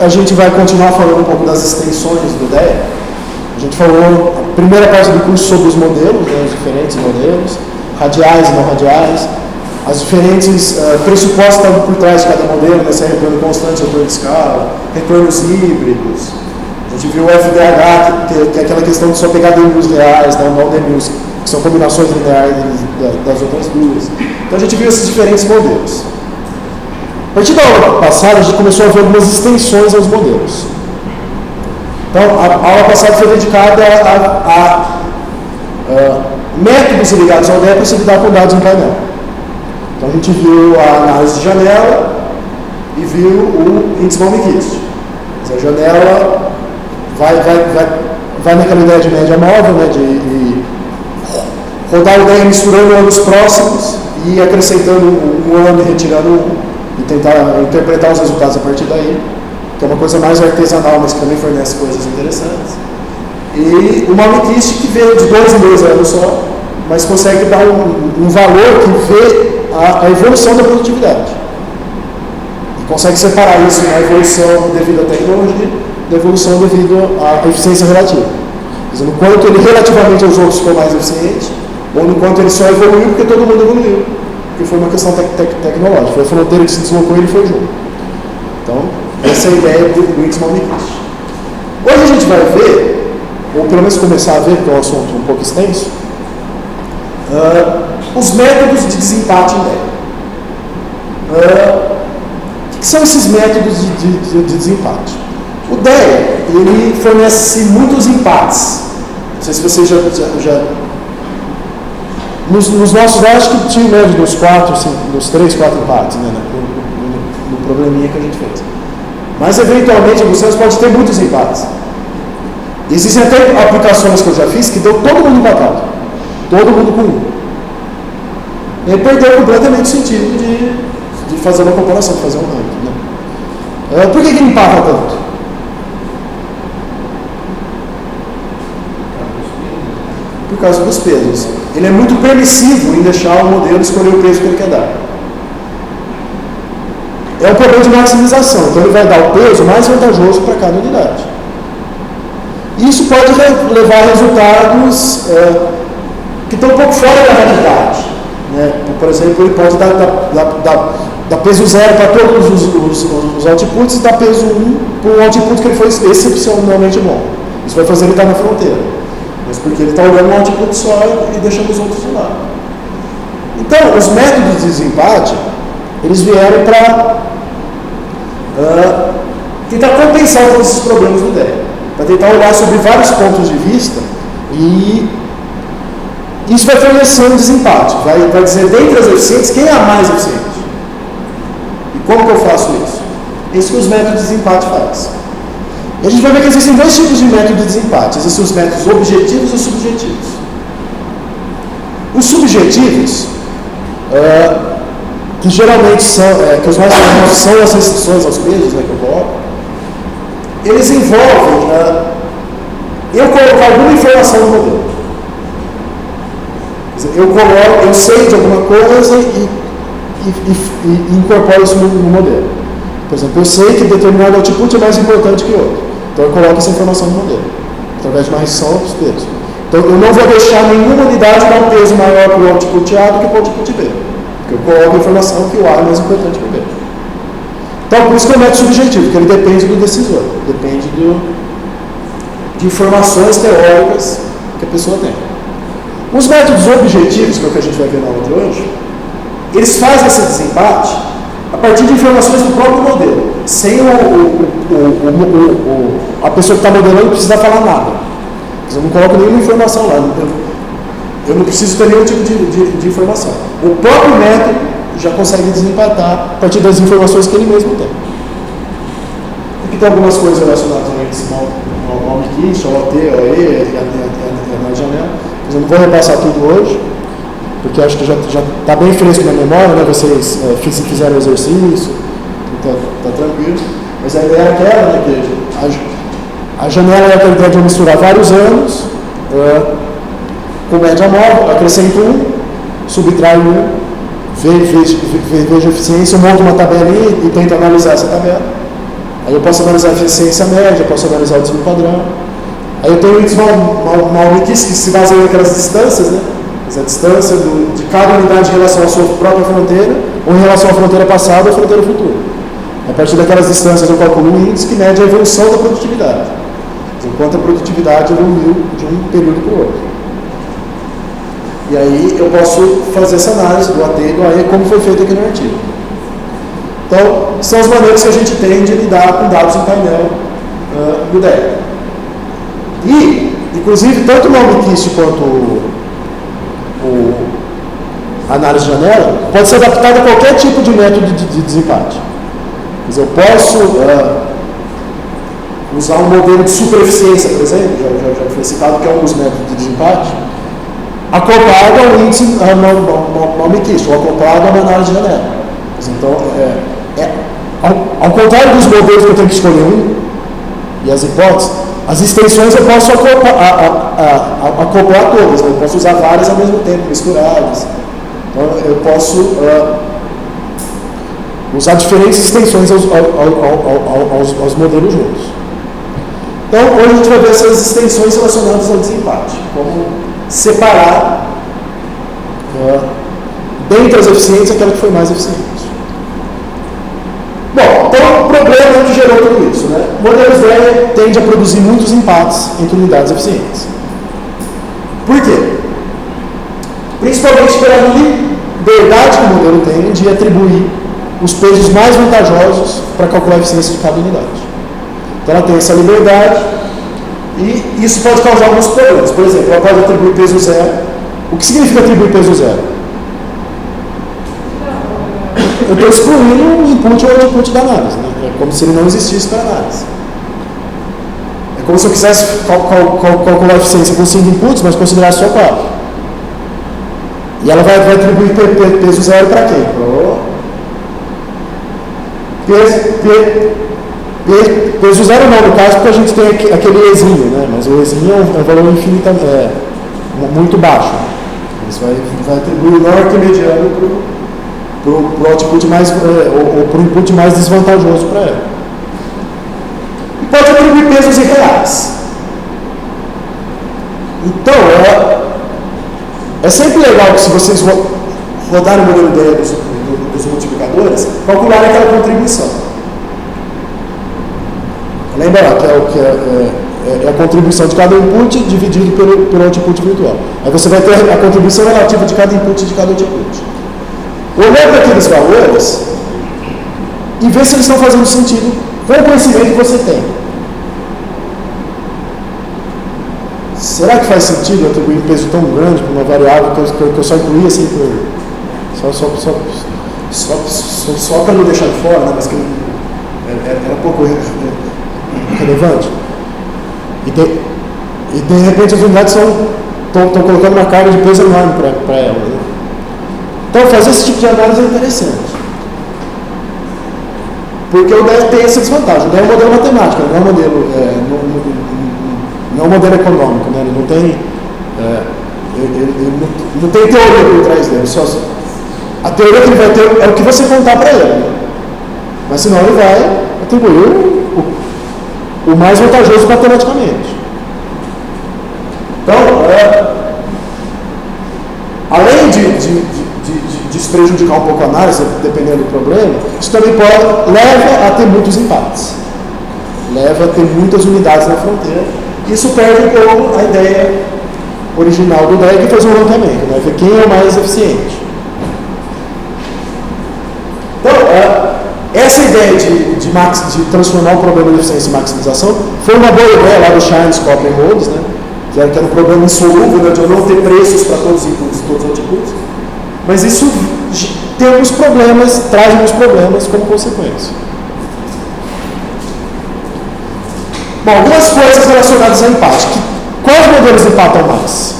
a gente vai continuar falando um pouco das extensões do DEA. A gente falou a primeira parte do curso sobre os modelos, né, os diferentes modelos, radiais e não radiais, as diferentes pressupostos que estavam por trás de cada modelo, né, se é retorno constante, retorno de escala, retornos híbridos. A gente viu o FDH, que é aquela questão de só pegar DMUs reais, não DMUs, que são combinações lineares das outras duas. Então a gente viu esses diferentes modelos. A partir da aula passada, a gente começou a ver algumas extensões aos modelos. Então, a aula passada foi dedicada a métodos ligados ao DEA para se lidar com dados em painel. Então, a gente viu a análise de janela e viu o índice Malmquist. A janela vai naquela ideia de média móvel, né, de rodar o DEA misturando anos próximos e acrescentando um ano e retirando um. E tentar interpretar os resultados a partir daí, que é uma coisa mais artesanal, mas que também fornece coisas interessantes. E o Malmquist, que veio de 2 em 2 anos só, mas consegue dar um valor que vê a evolução da produtividade. E consegue separar isso na evolução devido à tecnologia, da evolução devido à eficiência relativa. Dizendo, quanto ele relativamente aos outros ficou mais eficiente, ou no quanto ele só evoluiu porque todo mundo evoluiu. Porque foi uma questão tecnológica, foi a fronteira que se deslocou e ele foi junto. Então, essa é a ideia do índice Malmquist. Hoje a gente vai ver, ou pelo menos começar a ver, que é um assunto um pouco extenso, os métodos de desempate em DEA. O que são esses métodos de desempate? O DEA, ele fornece muitos empates. Não sei se vocês já nos nossos acho que tinha médio dos 3, 4 empates, né, no probleminha que a gente fez. Mas eventualmente você pode ter muitos empates. Existem até aplicações que eu já fiz que deu todo mundo empatado. Todo mundo com 1. E aí perdeu completamente o sentido de fazer uma comparação, de fazer um ranking. Né? Por que ele empata tanto? Por causa dos pesos. Ele é muito permissivo em deixar o modelo escolher o peso que ele quer dar. É um problema de maximização, então ele vai dar o peso mais vantajoso para cada unidade. Isso pode levar a resultados que estão um pouco fora da realidade. Né? Por exemplo, ele pode dar peso 0 para todos os outputs e dar peso 1 para um output que ele foi excepcionalmente bom. Isso vai fazer ele estar na fronteira. Mas porque ele está olhando um output só e deixando os outros de lado. Então, os métodos de desempate, eles vieram para tentar compensar todos esses problemas do DEA. Para tentar olhar sobre vários pontos de vista e isso vai fornecer um desempate. Vai dizer, dentre as eficientes, quem é a mais eficiente? E como que eu faço isso? Isso que os métodos de desempate fazem. E a gente vai ver que existem 2 tipos de métodos de desempate. Existem os métodos objetivos e subjetivos. Os subjetivos, que geralmente são, que os mais famosos são as restrições aos pesos, né, que eu coloco, eles envolvem eu colocar alguma informação no modelo. Eu sei de alguma coisa e incorporo isso no modelo. Por exemplo, eu sei que determinado output é mais importante que outro. Então eu coloco essa informação no modelo, através de uma restrição aos pesos. Então eu não vou deixar nenhuma unidade dar um peso maior para o output A do que para o output B. Porque eu coloco a informação que o A é mais importante que o B. Então por isso que é um método subjetivo, porque ele depende do decisor, depende de informações teóricas que a pessoa tem. Os métodos objetivos, que é o que a gente vai ver na aula de hoje, eles fazem esse desempate a partir de informações do próprio modelo, sem a pessoa que está modelando precisar falar nada. Eu não coloco nenhuma informação lá, eu não preciso ter nenhum tipo de informação. O próprio método já consegue desempatar a partir das informações que ele mesmo tem. Aqui tem algumas coisas relacionadas ao Malmquist, ao OT, ao E, a janela. Eu não vou repassar tudo hoje, porque acho que já está bem fresco na memória, né? Vocês fizeram o exercício, então está tranquilo. Mas a ideia é aquela, né, que a janela é aquela ideia de eu misturar vários anos, com média móvel, acrescento 1, subtrai 1, vejo a eficiência, eu monto uma tabelinha e tento analisar essa tabela. Aí eu posso analisar a eficiência média, posso analisar o desvio padrão. Aí eu tenho índices Malmikis que se baseiam naquelas distâncias, né? A distância de cada unidade em relação à sua própria fronteira, ou em relação à fronteira passada ou à fronteira futura. A partir daquelas distâncias eu calculo um índice que mede a evolução da produtividade. Enquanto a produtividade evoluiu de um período para o outro. E aí eu posso fazer essa análise do AT e do AE, como foi feito aqui no artigo. Então, são as maneiras que a gente tem de lidar com dados em painel do DEC. E, inclusive, tanto o Malmikis quanto a análise de janela pode ser adaptada a qualquer tipo de método de desempate. Quer dizer, eu posso usar um modelo de supereficiência, por exemplo, já foi citado que é um dos métodos de desempate, acoplado ao índice Malmikis, ou acoplado a uma análise de janela. Então, ao contrário dos modelos que eu tenho que escolher um, e as hipóteses, as extensões eu posso acoplar todas, né? Eu posso usar várias ao mesmo tempo, misturadas. Então, eu posso usar diferentes extensões aos modelos juntos. Então, hoje a gente vai ver essas extensões relacionadas ao desempate, como separar dentre as eficientes aquela que foi mais eficiente. Bom, então o problema que gerou tudo isso, né? O modelo SDR tende a produzir muitos empates entre unidades eficientes. Por quê? Principalmente pela liberdade que o modelo tem de atribuir os pesos mais vantajosos para calcular a eficiência de cada unidade. Então ela tem essa liberdade e isso pode causar alguns problemas. Por exemplo, ela pode atribuir peso zero. O que significa atribuir peso zero? Eu estou excluindo o input ou o output da análise, né? É como se ele não existisse para a análise. É como se eu quisesse calcular a eficiência com 5 inputs, mas considerasse só 4. E ela vai atribuir peso zero para quem? Peso zero não, no caso, porque a gente tem aquele Ezinho, né? Mas o Ezinho é um valor infinito, muito baixo. Isso vai atribuir o norte mediano para o output mais, ou para o input mais desvantajoso para ela. E pode atribuir pesos irreais. Então, é sempre legal que, se vocês rodarem o modelo ideia dos multiplicadores, calcularem aquela contribuição. Lembra lá, que é a contribuição de cada input dividido pelo output virtual. Aí você vai ter a contribuição relativa de cada input e de cada output. Olhar para aqueles valores e ver se eles estão fazendo sentido com o conhecimento que você tem. Será que faz sentido atribuir um peso tão grande para uma variável que eu só incluí assim só para não deixar de fora, né? Mas que era pouco relevante? E de repente as unidades estão colocando uma carga de peso enorme para ela, né? Então, fazer esse tipo de análise é interessante. Porque o DEF tem essa desvantagem. O DEF é um modelo matemático, não é um modelo, não é um modelo econômico, né? Ele não tem, ele não tem teoria por trás dele. A teoria que ele vai ter é o que você contar para ele. Né? Mas senão ele vai atribuir o mais vantajoso matematicamente. Então, além de prejudicar um pouco a análise, dependendo do problema, isso também leva a ter muitos empates. Leva a ter muitas unidades na fronteira. Isso perde um pouco a ideia original do DEC, que faz um ranqueamento, né? Ver quem é o mais eficiente. Então, essa ideia de transformar o problema de eficiência em maximização foi uma boa ideia lá do Shines, Copley e Rhodes, né? Que era um problema insolúvel, né? De eu não ter preços para todos os inputs e todos os outputs. Mas isso tem alguns problemas, traz alguns problemas como consequência. Bom, algumas coisas relacionadas ao empate. Quais modelos empatam mais?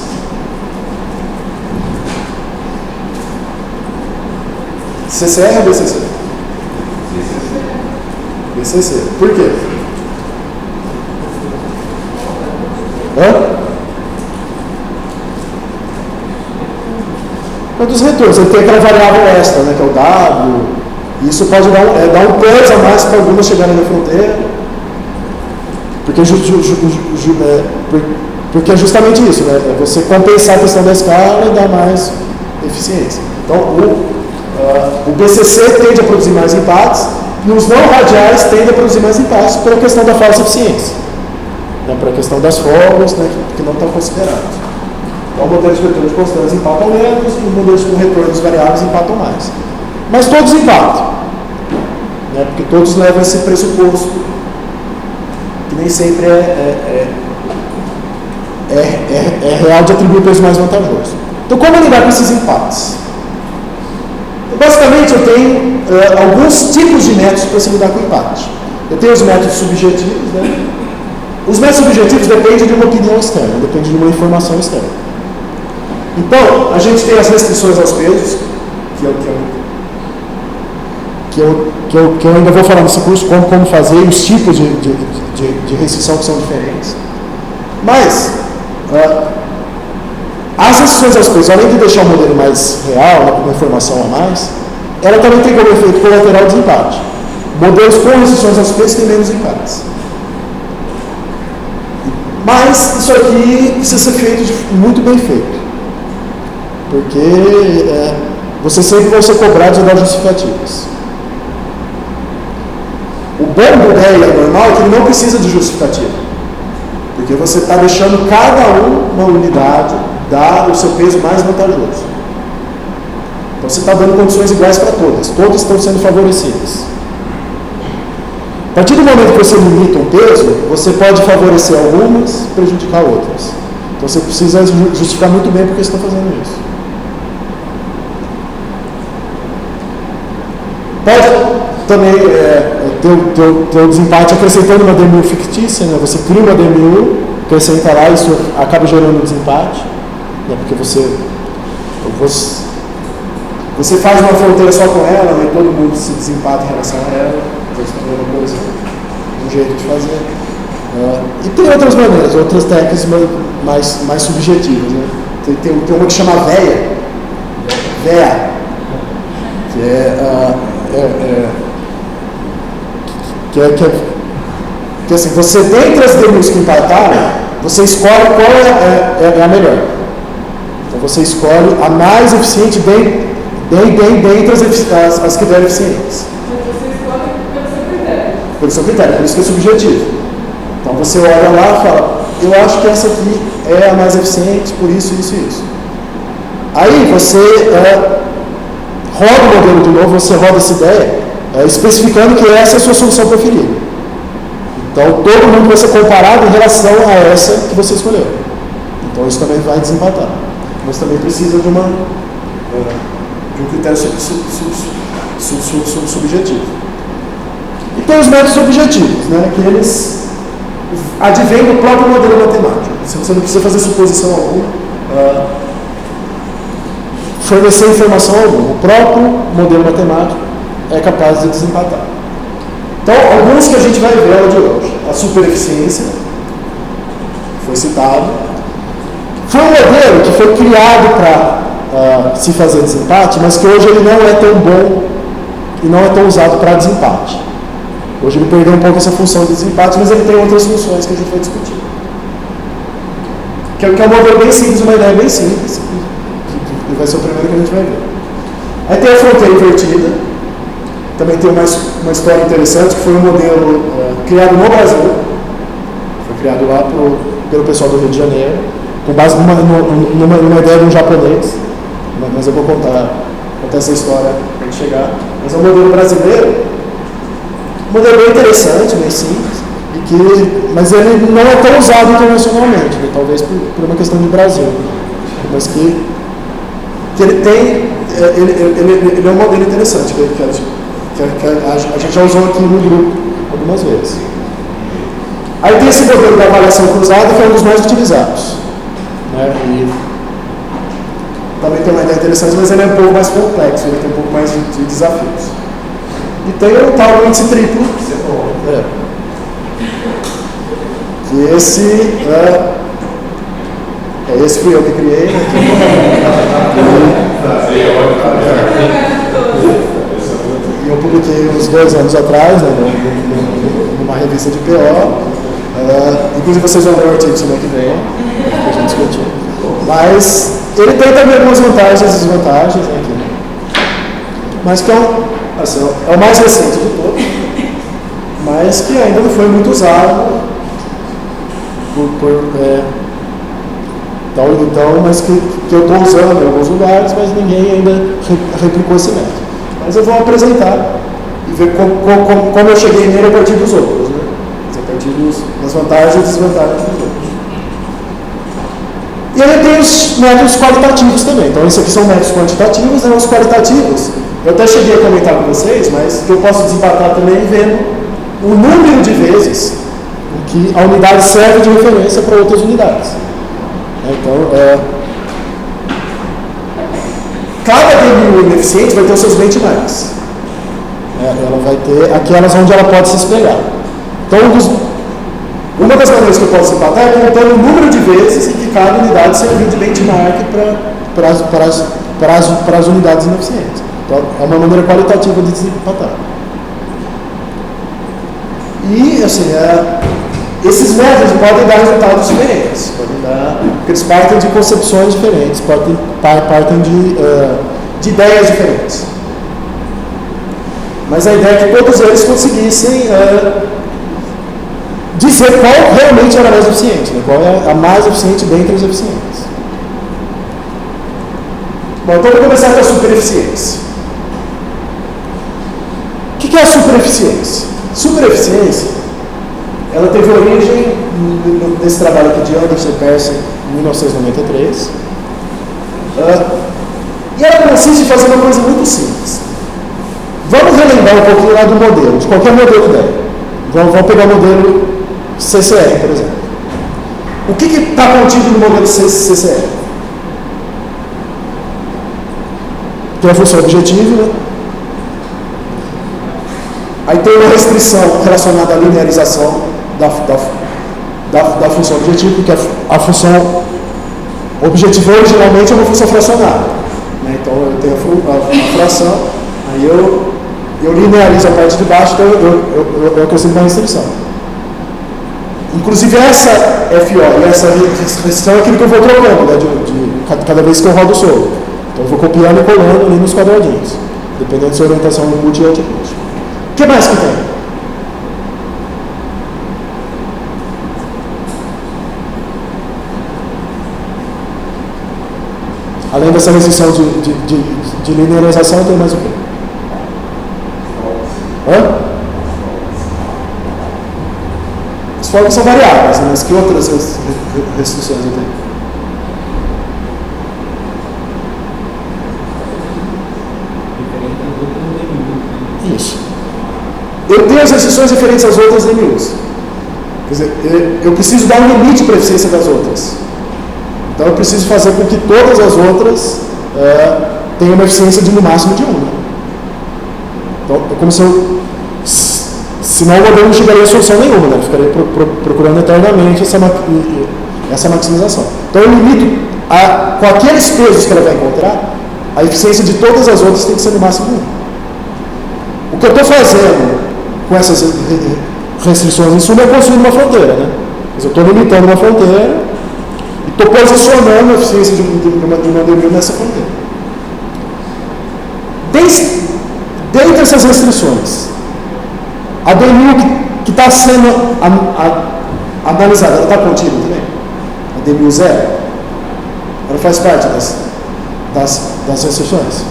CCR ou BCC? BCC. Por quê? Dos retornos, ele tem aquela variável extra, né, que é o W, Isso pode dar um plus a mais para algumas chegarem na fronteira, porque é justamente isso, né? É você compensar a questão da escala e dar mais eficiência. Então, o BCC tende a produzir mais empates, e os não radiais tendem a produzir mais empates pela questão da falsa eficiência, né? Pela questão das folgas, né? Que não estão considerados. Então, modelos de retorno constantes empatam menos, e modelos com retornos variáveis empatam mais. Mas todos empatam, né? Porque todos levam esse pressuposto, que nem sempre é real de atribuir o peso mais vantajoso. Então, como lidar com esses empates? Basicamente, eu tenho alguns tipos de métodos para se lidar com empate. Eu tenho os métodos subjetivos, né? Os métodos subjetivos dependem de uma opinião externa, dependem de uma informação externa. Então, a gente tem as restrições aos pesos, que eu ainda vou falar nesse curso, como fazer, e os tipos de restrição que são diferentes. Mas, as restrições aos pesos, além de deixar o modelo mais real, né, com uma informação a mais, ela também tem como efeito colateral desempate. Modelos com restrições aos pesos têm menos empates. Mas isso aqui precisa ser feito muito bem feito. Porque você sempre vai ser cobrado de dar justificativas. O bom do DEA normal é que ele não precisa de justificativa. Porque você está deixando cada uma unidade dar o seu peso mais vantajoso. Então você está dando condições iguais para todas. Todas estão sendo favorecidas. A partir do momento que você limita um peso, você pode favorecer algumas e prejudicar outras. Então você precisa justificar muito bem porque você está fazendo isso. Pode também ter o desempate acrescentando uma DMU fictícia, né? Você cria uma DMU, acrescenta lá, isso acaba gerando um desempate, né? Porque você faz uma fronteira só com ela, né? Todo mundo se desempata em relação a ela. Então isso também é uma coisa, um jeito de fazer. E tem outras maneiras, outras técnicas mais subjetivas, né? Tem uma que chama VEA, que assim, você dentre as DMUs que empataram, você escolhe qual é a melhor. Então você escolhe a mais eficiente dentre as que deram eficientes. Você escolhe pelo seu critério. Pelo seu critério, por isso que é subjetivo. Então você olha lá e fala, eu acho que essa aqui é a mais eficiente, por isso, isso e isso. Aí você roda o modelo de novo, você roda essa ideia, especificando que essa é a sua solução preferida. Então, todo mundo vai ser comparado em relação a essa que você escolheu. Então, isso também vai desempatar. Mas também precisa de um critério subjetivo. E tem os métodos objetivos, né, que eles advêm do próprio modelo matemático. Você não precisa fazer suposição alguma, fornecer informação alguma. O próprio modelo matemático é capaz de desempatar. Então, alguns que a gente vai ver aula de hoje. A supereficiência, foi citado. Foi um modelo que foi criado para se fazer desempate, mas que hoje ele não é tão bom e não é tão usado para desempate. Hoje ele perdeu um pouco essa função de desempate, mas ele tem outras funções que a gente vai discutir. Que é um modelo bem simples, uma ideia bem simples, que vai ser o primeiro que a gente vai ver. Aí tem a fronteira invertida. Também tem uma história interessante, que foi um modelo criado no Brasil. Foi criado lá pelo pessoal do Rio de Janeiro, com base numa ideia de um japonês. Mas eu vou contar essa história para a gente chegar. Mas é um modelo brasileiro, um modelo bem interessante, bem simples, mas ele não é tão usado internacionalmente, né? Talvez por uma questão de Brasil. Mas que ele tem, ele é um modelo interessante, que a gente já usou aqui no grupo algumas vezes. Aí tem esse modelo da avaliação cruzada, que é um dos mais utilizados, né? E também tem uma ideia interessante, mas ele é um pouco mais complexo, ele tem um pouco mais de desafios. E tem o tal do índice triplo, que esse fui eu que criei, né? E um publiquei uns 2 anos atrás, né, numa revista de PO. Inclusive vocês vão ver o artigo semana que vem, que a gente discutiu. Mas ele tem também algumas vantagens e desvantagens, né, aqui. Mas que é o mais recente de todos, mas que ainda não foi muito usado mas que eu estou usando em alguns lugares, mas ninguém ainda replicou esse método. Mas eu vou apresentar e ver como eu cheguei nele a partir dos outros, né? A partir das vantagens e desvantagens dos outros. E aí tem os métodos qualitativos também. Então, esses aqui são métodos quantitativos, né? Os qualitativos, eu até cheguei a comentar com vocês, mas que eu posso desempatar também vendo o número de vezes em que a unidade serve de referência para outras unidades. Então, cada DMU ineficiente vai ter os seus benchmarks. Ela vai ter aquelas onde ela pode se espelhar. Então, uma das maneiras que eu posso empatar é contando o número de vezes em que cada unidade serviu de benchmark para as unidades ineficientes. Então, é uma maneira qualitativa de desempatar. E, assim, esses métodos podem dar resultados diferentes, porque eles partem de concepções diferentes, partem de ideias diferentes. Mas a ideia é que todos eles conseguissem dizer qual realmente era a mais eficiente, né? Qual é a mais eficiente dentre as eficientes. Bom, então vamos começar com a supereficiência. O que é a supereficiência? Supereficiência, ela teve origem nesse trabalho aqui de Anderson e Pearson em 1993. E ela consiste em fazer uma coisa muito simples. Vamos relembrar um pouquinho lá do modelo, de qualquer modelo ideia. Vamos pegar o modelo CCR, por exemplo. O que está contido no modelo CCR? Tem a função objetiva, né? Aí tem uma restrição relacionada à linearização da função objetiva, porque a função objetiva originalmente é uma função fracionária, né? Então eu tenho a fração, aí eu linearizo a parte de baixo, então eu acrescento uma restrição. Inclusive essa FO e essa restrição é aquilo que eu vou trocando, né, cada vez que eu rodo o solo. Então eu vou copiando e colando ali nos quadradinhos, dependendo se a orientação no input e output. O que mais que tem? Além dessa restrição de linearização, tem mais o quê? As formas são variáveis, né? Mas que outras restrições eu tenho? Isso. Eu tenho as restrições referentes às outras DMUs. Quer dizer, eu preciso dar um limite para a eficiência das outras. Então eu preciso fazer com que todas as outras tenham uma eficiência de no máximo de 1. Né? Então é como se eu. Senão o modelo não chegaria a solução nenhuma, né? Eu ficaria procurando eternamente essa maximização. Então eu limito com aqueles pesos que ela vai encontrar, a eficiência de todas as outras tem que ser no máximo 1. O que eu estou fazendo com essas restrições em suma é construir uma fronteira, né? Mas eu estou limitando uma fronteira e estou posicionando a eficiência de uma DMU nessa fronteira. Dentre essas restrições, a DMU que está sendo analisada, ela está contida também? A DMU 0? Ela faz parte das restrições?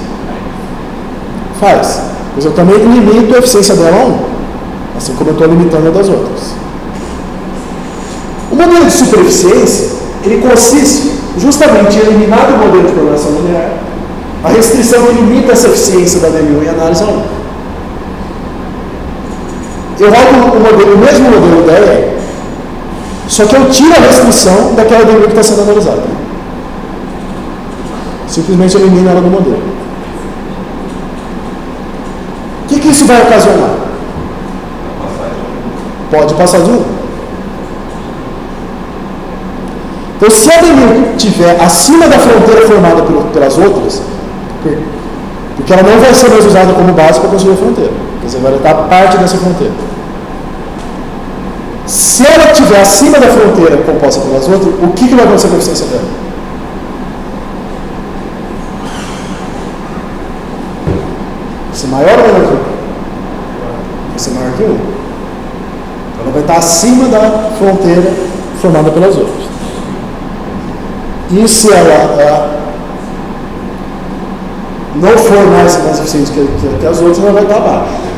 Faz. Mas eu também limito a eficiência dela a 1, assim como eu estou limitando a das outras. O modelo de supereficiência, ele consiste justamente em eliminar do modelo de programação linear a restrição que limita essa eficiência da DMU em análise a 1. Eu rodo o mesmo modelo ideia, só que eu tiro a restrição daquela DMU que está sendo analisada. Simplesmente elimino ela do modelo. O que isso vai ocasionar? Pode passar de 1. Então, se a DMU estiver acima da fronteira formada pelas outras, porque ela não vai ser mais usada como base para construir a fronteira. Mas agora está parte dessa fronteira. Se ela estiver acima da fronteira composta pelas outras, o que vai acontecer com a eficiência dela? Vai ser maior ou menor que 1? Vai ser maior que 1. Ela vai estar acima da fronteira formada pelas outras. E se ela não for mais eficiente que as outras, ela vai estar abaixo.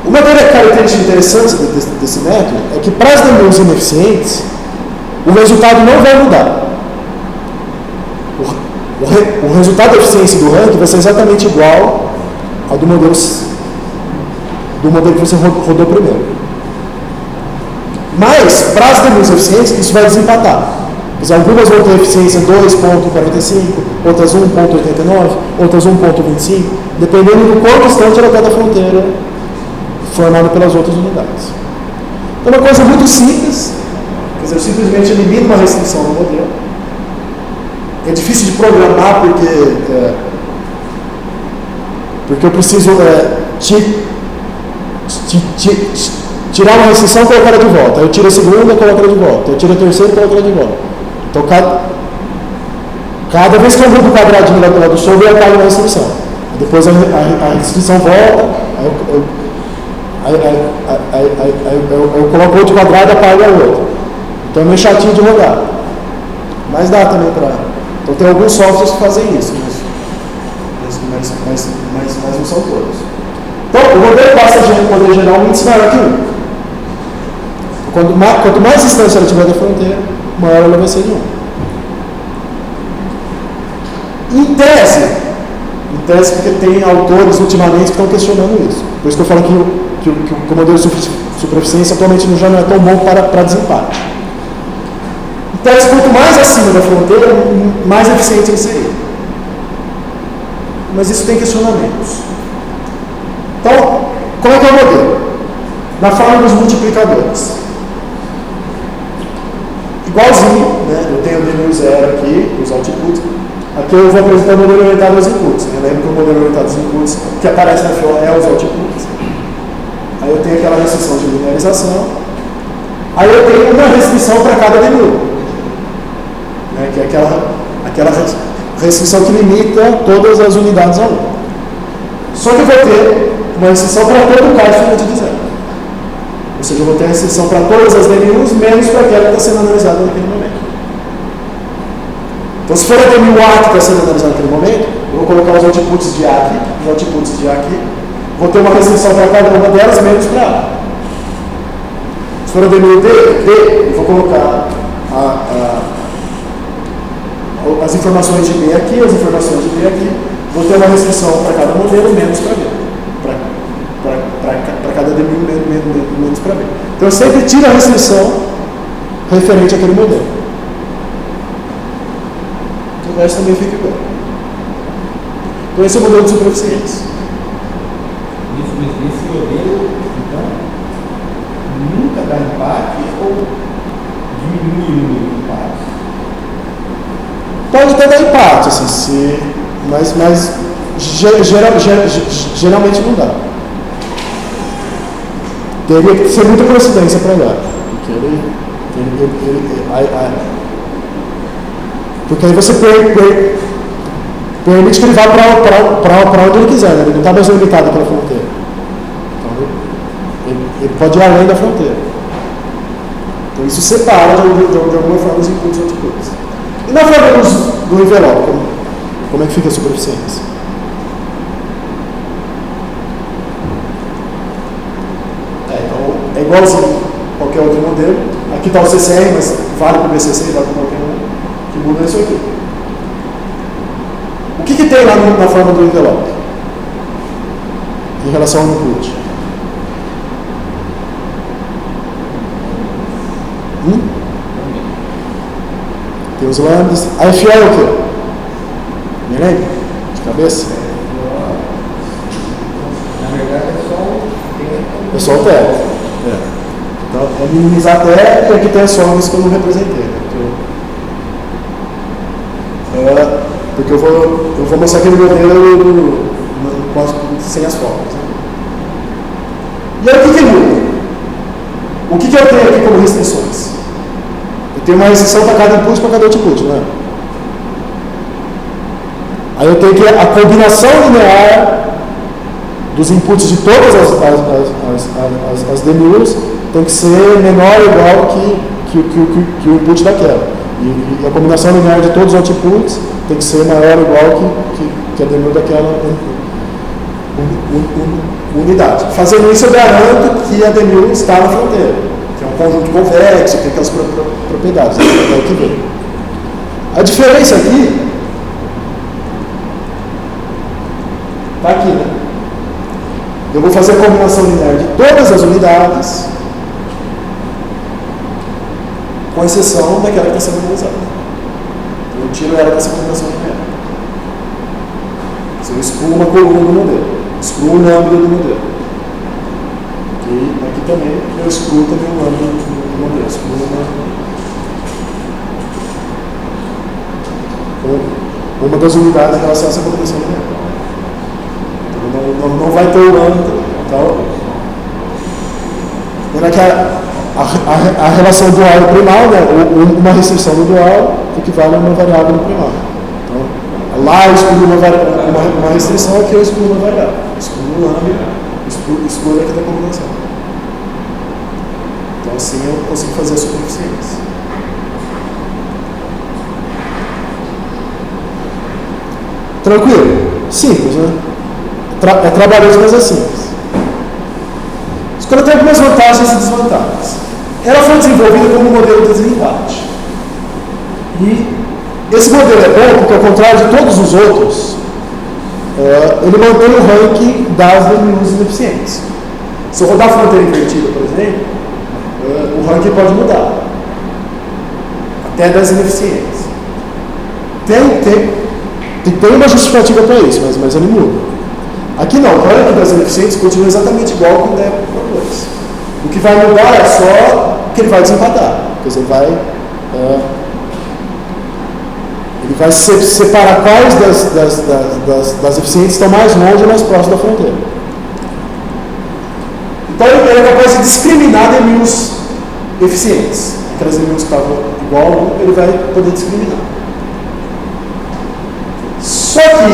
Uma característica interessante desse método é que para as DMUs ineficientes, o resultado não vai mudar. O resultado da eficiência do ranking vai ser exatamente igual ao do modelo que você rodou primeiro. Mas, para as DMUs eficientes, isso vai desempatar. Algumas vão ter eficiência 2,45, outras 1,89, outras 1,25, dependendo do quão distante ela está da fronteira formada pelas outras unidades. Então, é uma coisa muito simples, quer dizer, eu simplesmente elimino uma restrição no modelo. É difícil de programar porque eu preciso tirar uma restrição e colocar ela de volta. Eu tiro a segunda e coloco ela de volta. Eu tiro a terceira e coloco ela de volta. Então, cada vez que eu mudo o quadradinho lá do lado do solver, eu apago uma restrição. Depois a restrição volta, eu coloco outro quadrado e apago a outra. Então é meio chatinho de rodar. Mas dá também para. Então tem alguns softwares que fazem isso, mas não são todos. Então o modelo passa a poder gerar um índice maior que 1. Quanto mais distância ela tiver da fronteira, maior ela vai ser de 1. Em tese porque tem autores ultimamente que estão questionando isso. Por isso que eu falo que o modelo de supereficiência atualmente já não é tão bom para desempate. Em tese, quanto mais acima da fronteira, mais eficiente ele seria. Mas isso tem questionamentos. Então, como é que é o modelo? Na forma dos multiplicadores. Igualzinho, né? Eu tenho o DMU 0 aqui, os outputs. Aqui eu vou apresentar o modelo orientado aos inputs. Eu lembro que o modelo orientado aos inputs, que aparece na fila, é os outputs. Aí eu tenho aquela restrição de linearização. Aí eu tenho uma restrição para cada DMU, né? Que é aquela restrição que limita todas as unidades a 1. Só que eu vou ter uma restrição para todo o caso diferente de 0. Ou seja, eu vou ter restrição para todas as DMUs, menos para aquela que está sendo analisada naquele momento. Então, se for a DMU A que está sendo analisada naquele momento, eu vou colocar os outputs de A aqui, os outputs de A aqui, vou ter uma restrição para cada uma delas, menos para A. Se for a DMU D, eu vou colocar as informações de B aqui, as informações de B aqui, vou ter uma restrição para cada modelo, menos para B. Para cada DMU, menos para B. Então, eu sempre tiro a restrição referente àquele modelo. O resto também fica igual. Então, esse é o modelo de supereficiência. Esse modelo, então, nunca dá empate ou diminui o número de empates? Pode até dar empate, assim, mas geralmente não dá. Teria que ser muita coincidência para dar. Porque aí você permite que ele vá para onde ele quiser, né? Ele não está mais limitado pela fronteira. Então, ele pode ir além da fronteira. Então isso separa de alguma forma os inputs e outputs. E na forma do envelope, como é que fica a supereficiência? Então, é igualzinho a qualquer outro modelo. Aqui está o CCR, mas vale para o BCC, vale para qualquer um. Que muda isso aqui. O que tem lá na forma do envelope? Em relação ao input? Tem os lambdas. A FO é o quê? Me lembra? De cabeça? Na verdade É só o teto. Então, é minimizar a teto e aqui tem as formas que eu não representei. Porque eu vou mostrar aquele modelo sem as formas. Né? E aí o que muda? O que eu tenho aqui como restrições? Eu tenho uma restrição para cada input, para cada output, não é? Aí eu tenho que a combinação linear dos inputs de todas as DMUs tem que ser menor ou igual que o input daquela. E a combinação linear de todos os outputs tem que ser maior ou igual que a DMU daquela unidade. Fazendo isso, eu garanto que a DMU está na fronteira, que é um conjunto convexo, tem aquelas propriedades. É o que vem. A diferença aqui está aqui, né? Eu vou fazer a combinação linear de todas as unidades, com exceção daquela que está sendo analisada. Eu tiro ela dessa combinação linear. Eu excluo uma coluna do modelo, excluo um lambda do modelo. E aqui também eu excluo também o lambda do modelo, excluo uma das unidades em relação a essa combinação linear. Não vai ter o lambda. Então, que a relação dual e primal, né, uma restrição no dual equivale a uma variável no primal. Então, lá eu excluo uma restrição, aqui eu excluo uma variável. Excluo o lambda, excluo aqui da combinação. Então, assim eu consigo fazer a superficiência. Tranquilo? Simples, né? É trabalhoso, mas é simples. A escola tem algumas vantagens e desvantagens. Ela foi desenvolvida como um modelo de desempate. E esse modelo é bom porque, ao contrário de todos os outros, ele mantém o ranking das DMUs ineficientes. Se eu rodar a fronteira invertida, por exemplo, o ranking pode mudar. Até das ineficientes. Tem uma justificativa para isso, mas ele muda. Aqui não, o ranking das ineficientes continua exatamente igual ao que o DEP propôs. O que vai mudar é só que ele vai desempatar. Quer dizer, ele vai separar quais das eficientes estão mais longe ou mais próximas da fronteira. Então ele é capaz de discriminar DMUs eficientes. Aquelas DMUs que estavam igual a 1, ele vai poder discriminar. Só que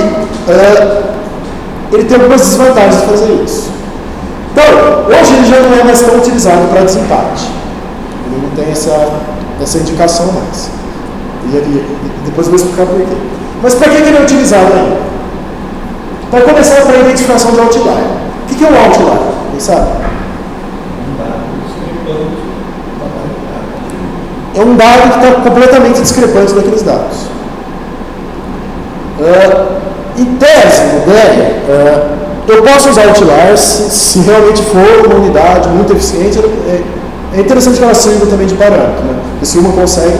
ele tem algumas desvantagens de fazer isso. Então, hoje ele já não é mais tão utilizado para desempate. Ele não tem essa indicação mais. E depois eu vou explicar por quê. Mas para que ele é utilizado ainda? Para começar, para a identificação de outlier. O que é um outlier? Quem sabe? É um dado que está completamente discrepante daqueles dados. Em tese, no DER, eu posso usar outliers se realmente for uma unidade muito eficiente. É interessante que ela sirva também de parâmetro, né? E se uma consegue,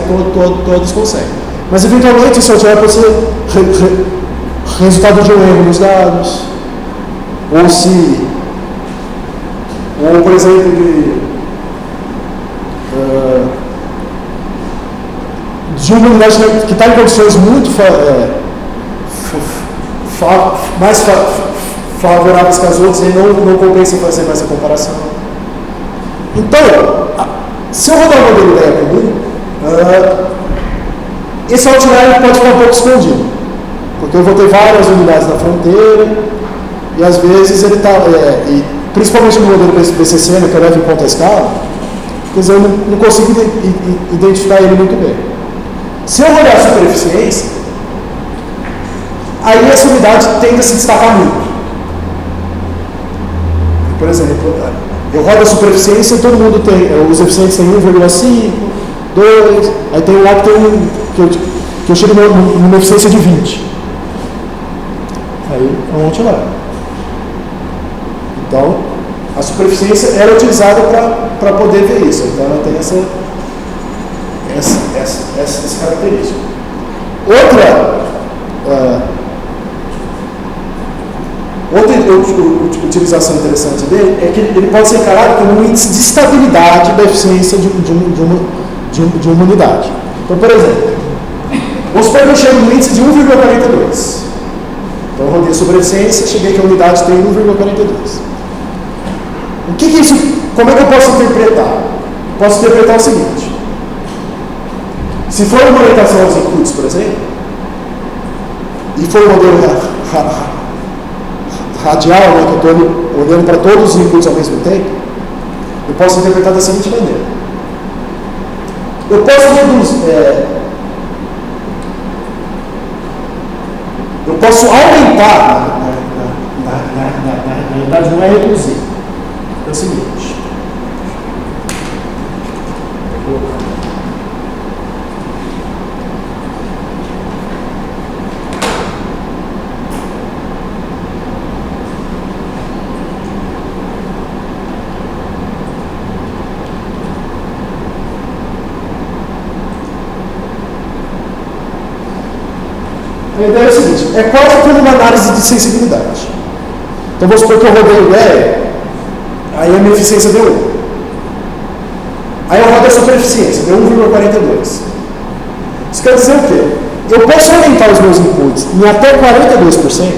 todos conseguem. Mas eventualmente esse outlier pode ser resultado de um erro nos dados, ou por exemplo, de uma unidade que está em condições muito mais favoráveis que as outras, e não compensa fazer mais a comparação. Então, se eu rodar o modelo DER comum, esse outlier pode ficar um pouco escondido, porque eu vou ter várias unidades na fronteira, e às vezes ele está, principalmente no modelo BCC, que eu levo em conta a escala, quer dizer, eu não consigo identificar ele muito bem. Se eu olhar a supereficiência, aí essa unidade tende a se destacar muito. Por exemplo, eu rodo a supereficiência e todo mundo tem, os eficientes têm 1,5, 2, aí tem um lá que tem que eu chego numa eficiência de 20. Aí é um outlier. Então, a supereficiência era utilizada para poder ver isso. Então, ela tem essa característica. Outra utilização interessante dele é que ele pode ser encarado como um índice de estabilidade da eficiência de uma unidade. Então, por exemplo, vamos supor que eu chego no índice de 1,42. Então, eu rodei sobre a eficiência, cheguei que a unidade tem 1,42. Como é que eu posso interpretar? Posso interpretar o seguinte: se for uma orientação aos inputs, por exemplo, e for um modelo radial, né, que eu estou olhando para todos os inputs ao mesmo tempo, eu posso interpretar da seguinte maneira: eu posso aumentar, na realidade não é reduzir, é o seguinte. A ideia é o seguinte: é quase como uma análise de sensibilidade. Então vamos supor que eu rodei o L, aí a minha eficiência deu 1. Aí eu rodo a supereficiência, deu 1,42. Isso quer dizer o quê? Eu posso aumentar os meus inputs em até 42%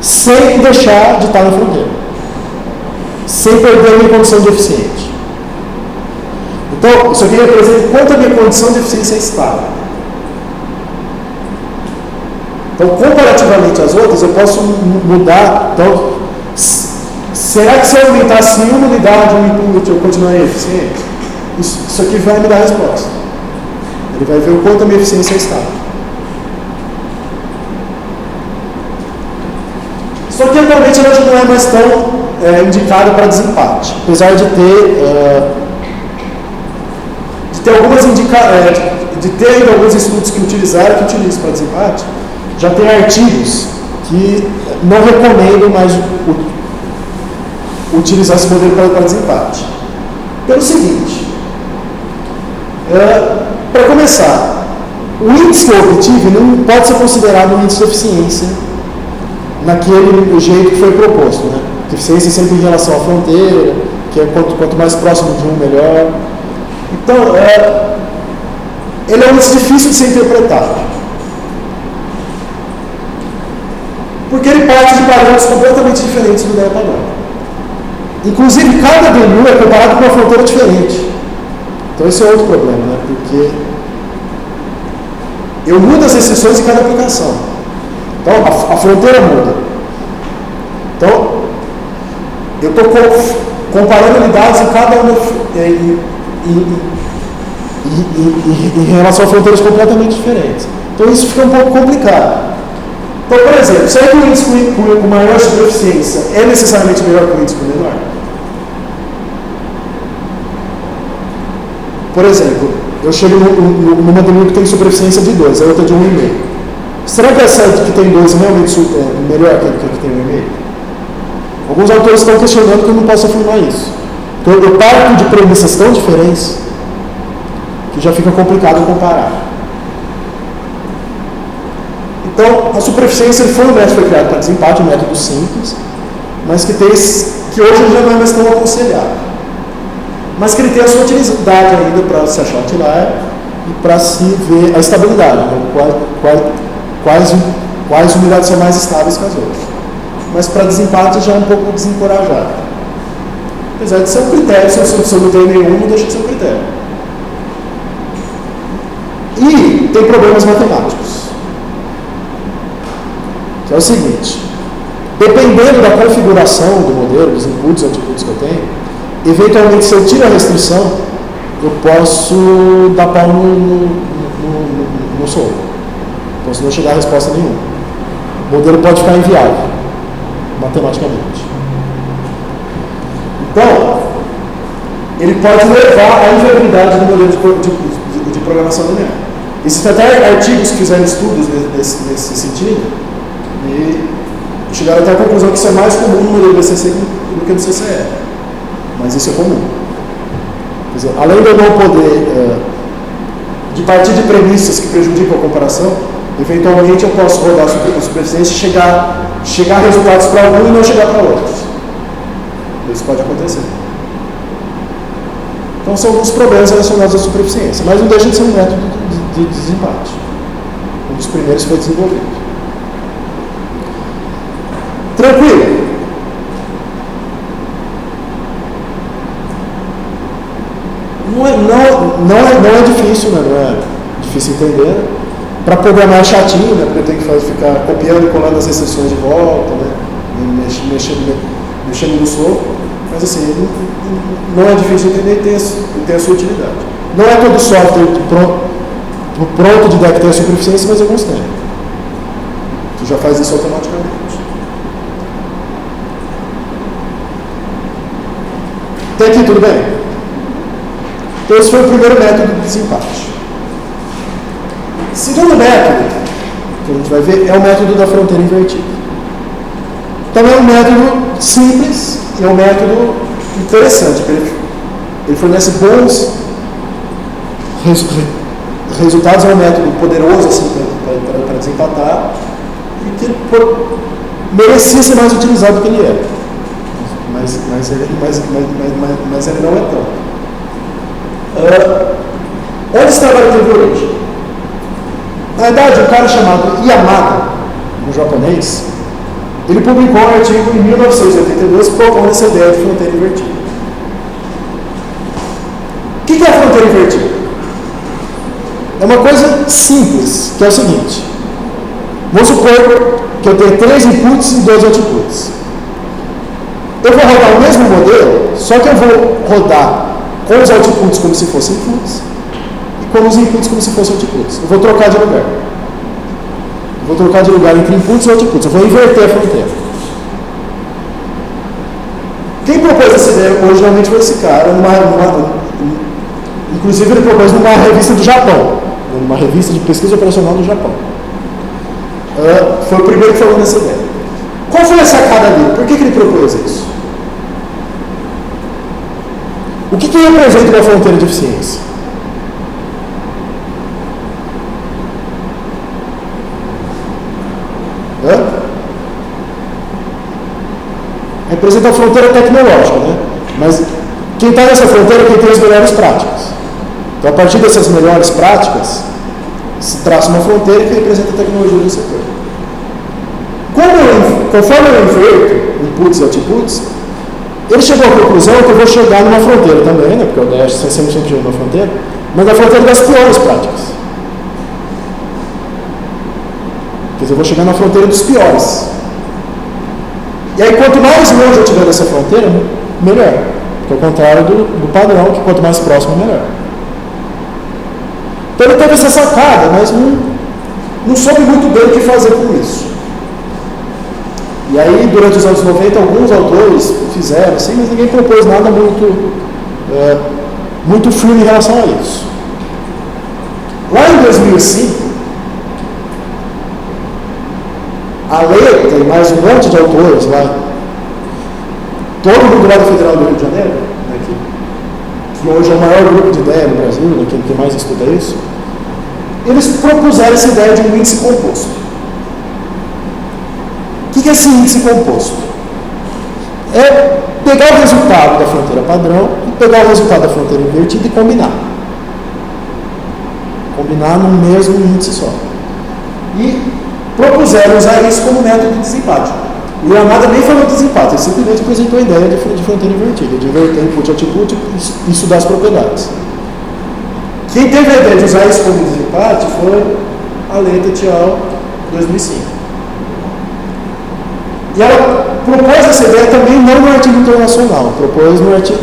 sem deixar de estar na fronteira, sem perder a minha condição de eficiente. Então, isso aqui representa quanto a minha condição de eficiência é estável. Então, comparativamente às outras, eu posso mudar. Então, será que se eu aumentasse em uma unidade um input, eu continuaria eficiente? Isso aqui vai me dar a resposta. Ele vai ver o quanto a minha eficiência é estável. Só que atualmente ela já não é mais tão indicada para desempate, apesar de ter ainda alguns estudos que utilizam para desempate. Já tem artigos que não recomendam mais utilizar esse modelo para desempate. Pelo seguinte, para começar, o índice que eu obtive não pode ser considerado um índice de eficiência naquele jeito que foi proposto, né? Que eficiência é sempre em relação à fronteira, que é quanto mais próximo de um, melhor. Então, ele é um índice difícil de ser interpretado, porque ele parte de parâmetros completamente diferentes do padrão. Inclusive, cada DNU é comparado com uma fronteira diferente. Então, esse é outro problema, né? Porque eu mudo as restrições em cada aplicação. Então, a fronteira muda. Então, eu estou comparando unidades em cada uma em relação a fronteiras completamente diferentes. Então, isso fica um pouco complicado. Então, por exemplo, será que o índice com maior supereficiência é necessariamente melhor que o índice com menor? Por exemplo, eu chego numa DNU que tem supereficiência de 2, a outra de 1,5. Será que essa que tem 2 realmente é melhor que a que tem 1,5? Alguns autores estão questionando que eu não posso afirmar isso. Então, eu parto de premissas tão diferentes que já fica complicado comparar. Então, a supereficiência foi um método que foi criado para desempate, um método simples, mas que hoje já não é mais tão aconselhado. Mas que ele tem a sua utilidade ainda para se achar outlier e para se ver a estabilidade, né? Quais unidades são mais estáveis que as outras. Mas para desempate já é um pouco desencorajado. Apesar de ser um critério, se eu não tenho nenhum, não deixa de ser um critério. E tem problemas matemáticos. Que é o seguinte: dependendo da configuração do modelo, dos inputs e outputs que eu tenho, eventualmente, se eu tiro a restrição, eu posso dar pau no solver. Posso não chegar a resposta nenhuma. O modelo pode ficar inviável, matematicamente. Então, ele pode levar à inviabilidade do modelo de programação linear. Existem até artigos que fizeram estudos nesse sentido e chegaram até a conclusão que isso é mais comum no modelo BCC do que no CCE. Mas isso é comum. Quer dizer, além de eu não poder, de partir de premissas que prejudicam a comparação, eventualmente eu posso rodar a supereficiência e chegar a resultados para algum e não chegar para outros. Isso pode acontecer. Então são alguns problemas relacionados à supereficiência, mas não deixa de ser um método de desempate. Um dos primeiros que foi desenvolvido. não é difícil, né? Não é difícil entender. Né? Para programar é chatinho, né? Porque tem que ficar copiando e colando as restrições de volta, né? Mexendo no software. Mas assim, não é difícil entender e tem a sua utilidade. Não é todo software pronto de DEC tem a superficiência, mas alguns têm. Tu já faz isso automaticamente. Até aqui tudo bem? Então esse foi o primeiro método de desempate. Segundo método, que a gente vai ver, é o método da fronteira invertida. Também é um método simples e é um método interessante, porque ele fornece bons resultados, é um método poderoso assim, para desempatar e que merecia ser mais utilizado do que ele é. Mas ele não é tanto. Onde esse trabalho teve origem? Na verdade, um cara chamado Yamada, um japonês, ele publicou um artigo em 1982 propondo essa ideia de fronteira invertida. O que é a fronteira invertida? É uma coisa simples, que é o seguinte. Vamos supor que eu tenho 3 inputs e 2 outputs. Eu vou rodar o mesmo modelo, só que eu vou rodar com os outputs como se fossem inputs e com os inputs como se fossem outputs. Eu vou trocar de lugar. Eu vou trocar de lugar entre inputs e outputs. Eu vou inverter a fronteira. Quem propôs essa ideia originalmente foi esse cara, inclusive ele propôs numa revista do Japão, numa revista de pesquisa operacional do Japão. Foi o primeiro que falou nessa ideia. Qual foi a sacada dele? Por que ele propôs isso? O que representa uma fronteira de eficiência? Representa a fronteira tecnológica, né? Mas quem está nessa fronteira é quem tem as melhores práticas. Então, a partir dessas melhores práticas, se traça uma fronteira que representa a tecnologia do setor. Conforme eu inverto inputs e outputs, ele chegou à conclusão que eu vou chegar numa fronteira também, né? Porque o Dash sempre chega numa fronteira, mas na fronteira das piores práticas. Quer dizer, eu vou chegar na fronteira dos piores. E aí, quanto mais longe eu estiver dessa fronteira, melhor. Porque é o contrário do padrão, que quanto mais próximo, melhor. Então ele teve essa sacada, mas não soube muito bem o que fazer com isso. E aí, durante os anos 90, alguns autores fizeram assim, mas ninguém propôs nada muito firme em relação a isso. Lá em 2005, a Leta e mais um monte de autores lá, todo mundo lá do Federal do Rio de Janeiro, né, que hoje é o maior grupo de ideia no Brasil, né, que mais estuda isso, eles propuseram essa ideia de um índice composto. O que é esse índice composto? É pegar o resultado da fronteira padrão e pegar o resultado da fronteira invertida e combinar. Combinar num mesmo índice só. E propuseram usar isso como método de desempate. O Yamada nem falou de desempate, ele simplesmente apresentou a ideia de fronteira invertida, de inverter input e output e estudar as propriedades. Quem teve a ideia de usar isso como desempate foi a Leta et al. 2005. E ela propôs essa ideia também não no artigo internacional, propôs no artigo.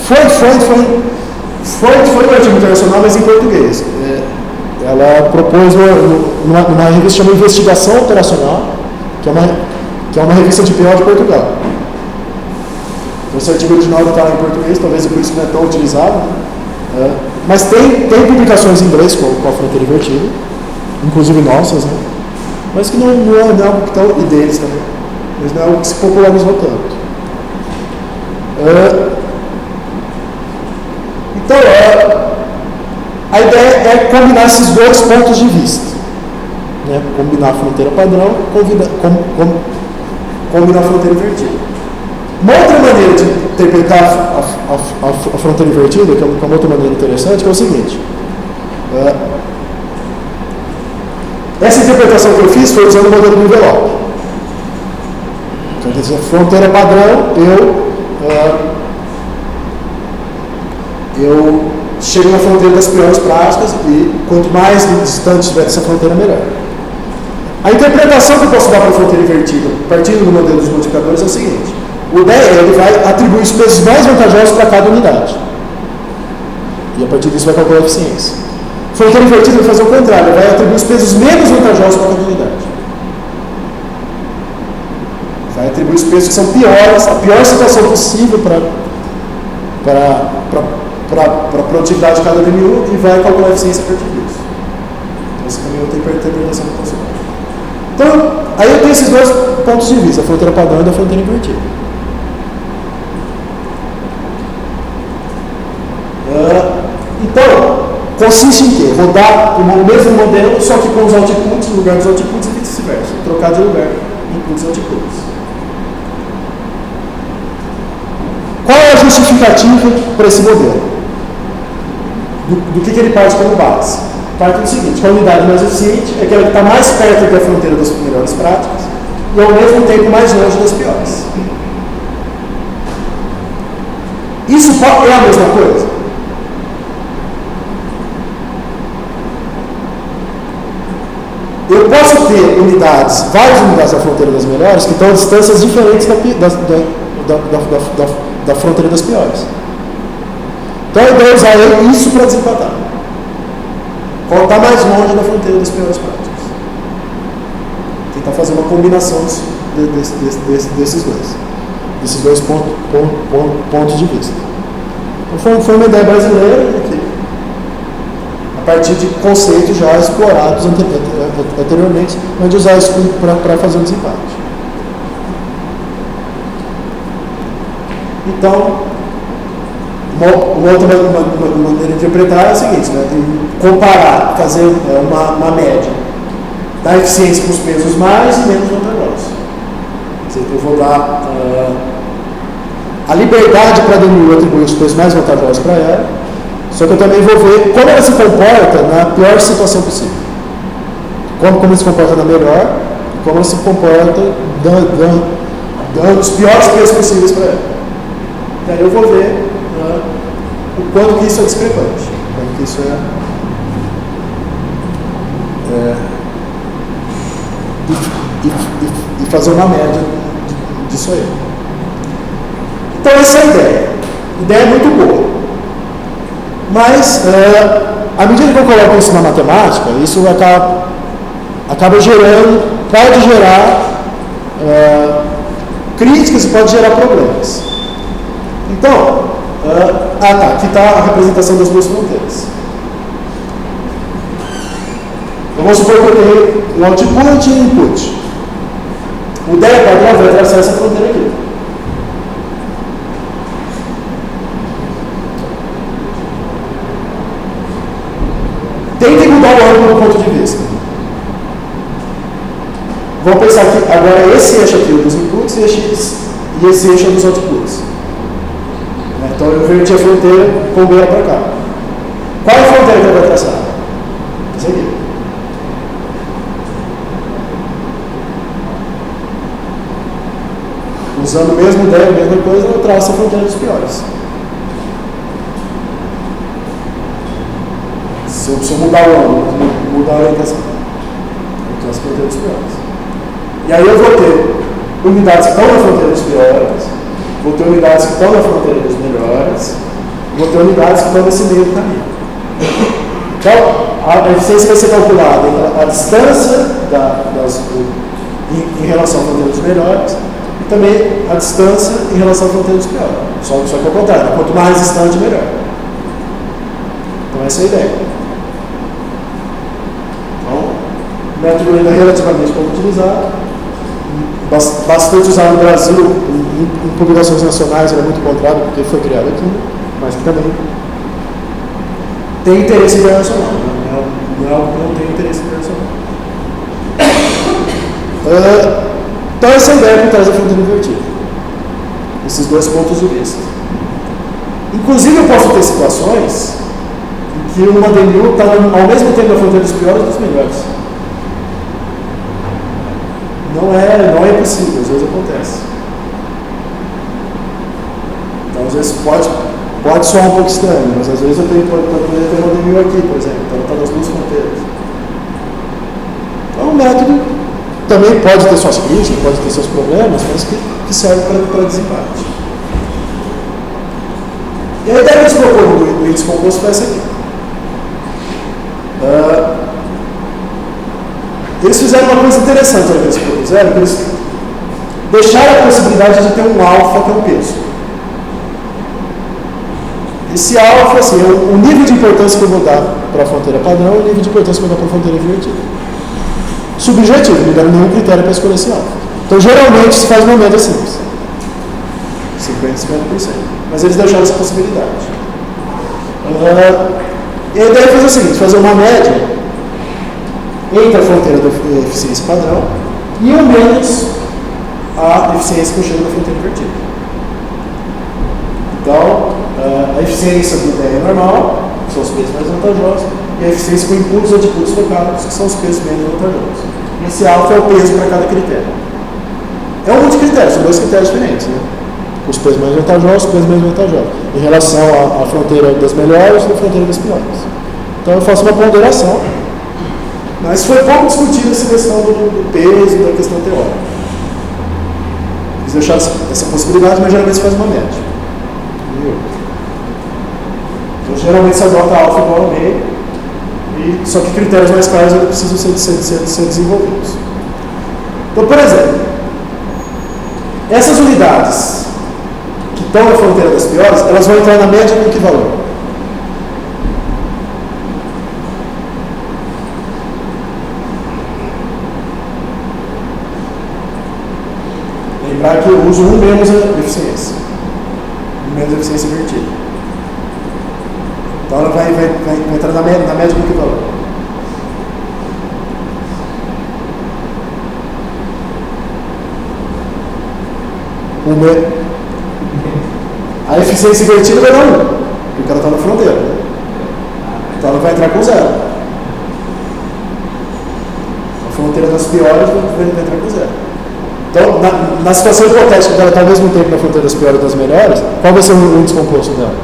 Foi no artigo internacional, mas em português. Ela propôs numa revista chamada Investigação Operacional, que é uma revista de PO de Portugal. Esse artigo original está lá em português, talvez por isso não é tão utilizado. Né? Mas tem publicações em inglês com a fronteira invertida, inclusive nossas, né? Mas que não é algo que está, e deles também, mas não é algo que se popularizou tanto. Então, a ideia é combinar esses dois pontos de vista. Né? Combinar a fronteira padrão, combinar a fronteira invertida. Uma outra maneira de interpretar a fronteira invertida, que é uma outra maneira interessante, é o seguinte. Essa interpretação que eu fiz foi usando o modelo do envelope. Então, quer dizer, fronteira padrão, eu chega na fronteira das piores práticas e quanto mais distante estiver dessa fronteira, melhor. A interpretação que eu posso dar para a fronteira invertida, partindo do modelo dos multiplicadores, é o seguinte: o DE ele vai atribuir os pesos mais vantajosos para cada unidade. E a partir disso vai calcular a eficiência. Fronteira invertida vai fazer o contrário, vai atribuir os pesos menos vantajosos para cada unidade. Vai atribuir os pesos que são piores, a pior situação possível para a produtividade de cada DMU e vai calcular a eficiência a partir disso. Essa também é outra interpretação do conceito. Então, aí eu tenho esses dois pontos de vista, a fronteira padrão e a fronteira invertida. Então, consiste em quê? Rodar o mesmo modelo, só que com os outputs no lugar dos outputs e vice-versa. Trocar de lugar, inputs e outputs. Qual é a justificativa para esse modelo? Do que ele parte como base? Parte do seguinte: que a unidade mais eficiente é aquela que está mais perto da fronteira das melhores práticas e ao mesmo tempo mais longe das piores. Isso é a mesma coisa? Eu posso ter unidades, várias unidades da fronteira das melhores, que estão a distâncias diferentes da fronteira das piores. Então a ideia é usar isso para desempatar. Qual está mais longe da fronteira das piores práticas? Tentar fazer uma combinação desses dois pontos de vista. Então, foi uma ideia brasileira que, a partir de conceitos já explorados anteriormente, onde usar isso para fazer um desempate. Então, uma outra maneira de interpretar é a seguinte, né? Comparar, fazer uma média da eficiência com os pesos mais e menos vantajosos. Quer dizer, eu vou dar a liberdade para a DMU atribuir os pesos mais vantajosos para ela, só que eu também vou ver como ela se comporta na pior situação possível. Como ela se comporta na melhor, e como ela se comporta dando os piores pesos possíveis para ela. Daí eu vou ver o quanto que isso é discrepante, o quanto que isso e fazer uma média disso aí. Então essa é a ideia. A ideia é muito boa. Mas, à medida que eu coloco isso na matemática, isso acaba gerando, pode gerar críticas e pode gerar problemas. Então, aqui está a representação das duas fronteiras. Vamos supor que eu tenho um output e um input. O DE padrão vai atravessar essa fronteira aqui. Tentem mudar o ângulo do ponto de vista. Vamos pensar que agora esse eixo aqui é dos inputs e esse eixo é dos outputs. Então eu inverti a fronteira com o B para cá. Qual é a fronteira que eu vou traçar? Essa aqui. Usando o mesmo DE, a mesma coisa, eu traço a fronteira dos piores. Se eu mudar o ângulo, mudar a orientação, eu traço a fronteira dos piores. E aí eu vou ter unidades que estão na fronteira dos piores, vou ter unidades que estão na fronteira dos melhores, vou ter unidades que estão nesse meio do caminho. Então, a eficiência vai ser calculada entre a distância em relação à fronteira dos melhores e também a distância em relação à fronteira dos piores. Só que ao contrário, quanto mais distante, melhor. Então, essa é a ideia. Então, o método ainda é relativamente pouco utilizado, bastante usado no Brasil, em publicações nacionais, ele é muito encontrado porque foi criado aqui, mas que também tem interesse internacional, não é algo que não tem interesse internacional. Então essa é a ideia por trás da fronteira invertida, esses dois pontos de vista. Inclusive eu posso ter situações em que uma DMU está ao mesmo tempo na fronteira dos piores e dos melhores. Não é impossível, às vezes acontece. Então, às vezes Pode soar um pouco estranho, mas às vezes eu tenho, poderia ter uma demil aqui, por exemplo, então está nas duas fronteiras. Então, o método também pode ter suas críticas, pode ter seus problemas, mas que serve para desempate. E a ideia que eles proporam do índice composto foi essa aqui. Eles fizeram uma coisa interessante que eles propuseram, que eles deixaram a possibilidade de ter um alfa que é um peso. Esse alfa, assim, é o nível de importância que eu vou dar para a fronteira padrão e o nível de importância que eu vou dar para a fronteira invertida. Subjetivo, não deram nenhum critério para escolher esse alfa. Então, geralmente, se faz uma média simples. 50% e 50%. Mas eles deixaram essa possibilidade. E a ideia é fazer o seguinte, fazer uma média entre a fronteira da eficiência padrão e o menos a eficiência que eu chego na fronteira invertida. Então, a eficiência do ideia normal, que são os pesos mais vantajosos, e a eficiência com inputs ou outputs trocados, que são os pesos menos vantajosos. E esse alfa é o peso para cada critério. É um multicritério, são dois critérios diferentes, né? Os pesos mais vantajosos, os pesos menos vantajosos, em relação à fronteira das melhores e à fronteira das piores. Então eu faço uma ponderação, mas foi pouco discutida essa questão do peso e da questão teórica. Eles deixaram essa possibilidade, mas geralmente se faz uma média. Então geralmente se adota alfa igual a meio, só que critérios mais claros precisam ser desenvolvidos. Então, por exemplo, essas unidades que estão na fronteira das piores, elas vão entrar na média com que valor? Lembrar que eu uso 1 menos a eficiência. 1 menos a eficiência invertida. Então ela vai entrar na média com que valor? A eficiência invertida vai dar 1, porque ela está na fronteira. Então ela vai entrar com 0. A fronteira das piores vai entrar com 0. Então, na situação hipotética que ela está ao mesmo tempo na fronteira das piores e das melhores, qual vai ser o índice composto dela?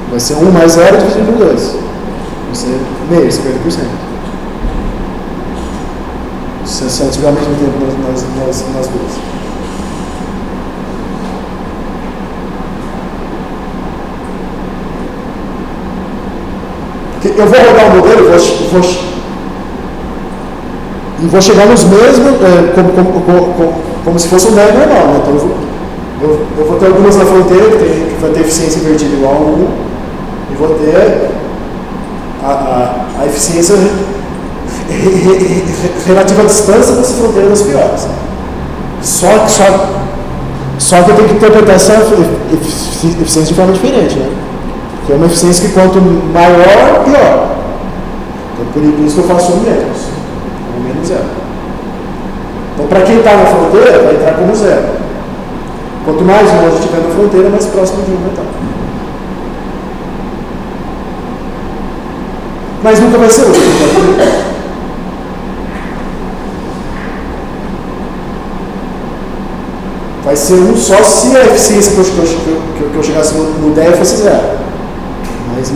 Vai ser 1 mais 0 dividido por 2. Vai ser meio, 50%. Se ela tiver ao mesmo tempo nas duas. Eu vou rodar o modelo e vou chegar nos mesmos, como se fosse um médio normal. Né? Então eu vou ter algumas na fronteira que vai ter eficiência invertida igual a 1, e vou ter a eficiência relativa à distância dessa fronteira das piores. Só que eu tenho que interpretar essa eficiência de forma diferente, né? Que é uma eficiência que quanto maior, pior. Então por isso que eu faço 1 menos. 1 menos 0. Então para quem está na fronteira, vai entrar como 0. Quanto mais longe estiver na fronteira, mais próximo de 1 vai estar. Mas nunca vai ser 1. Vai ser 1 só se a eficiência que eu chegasse no 10 fosse 0.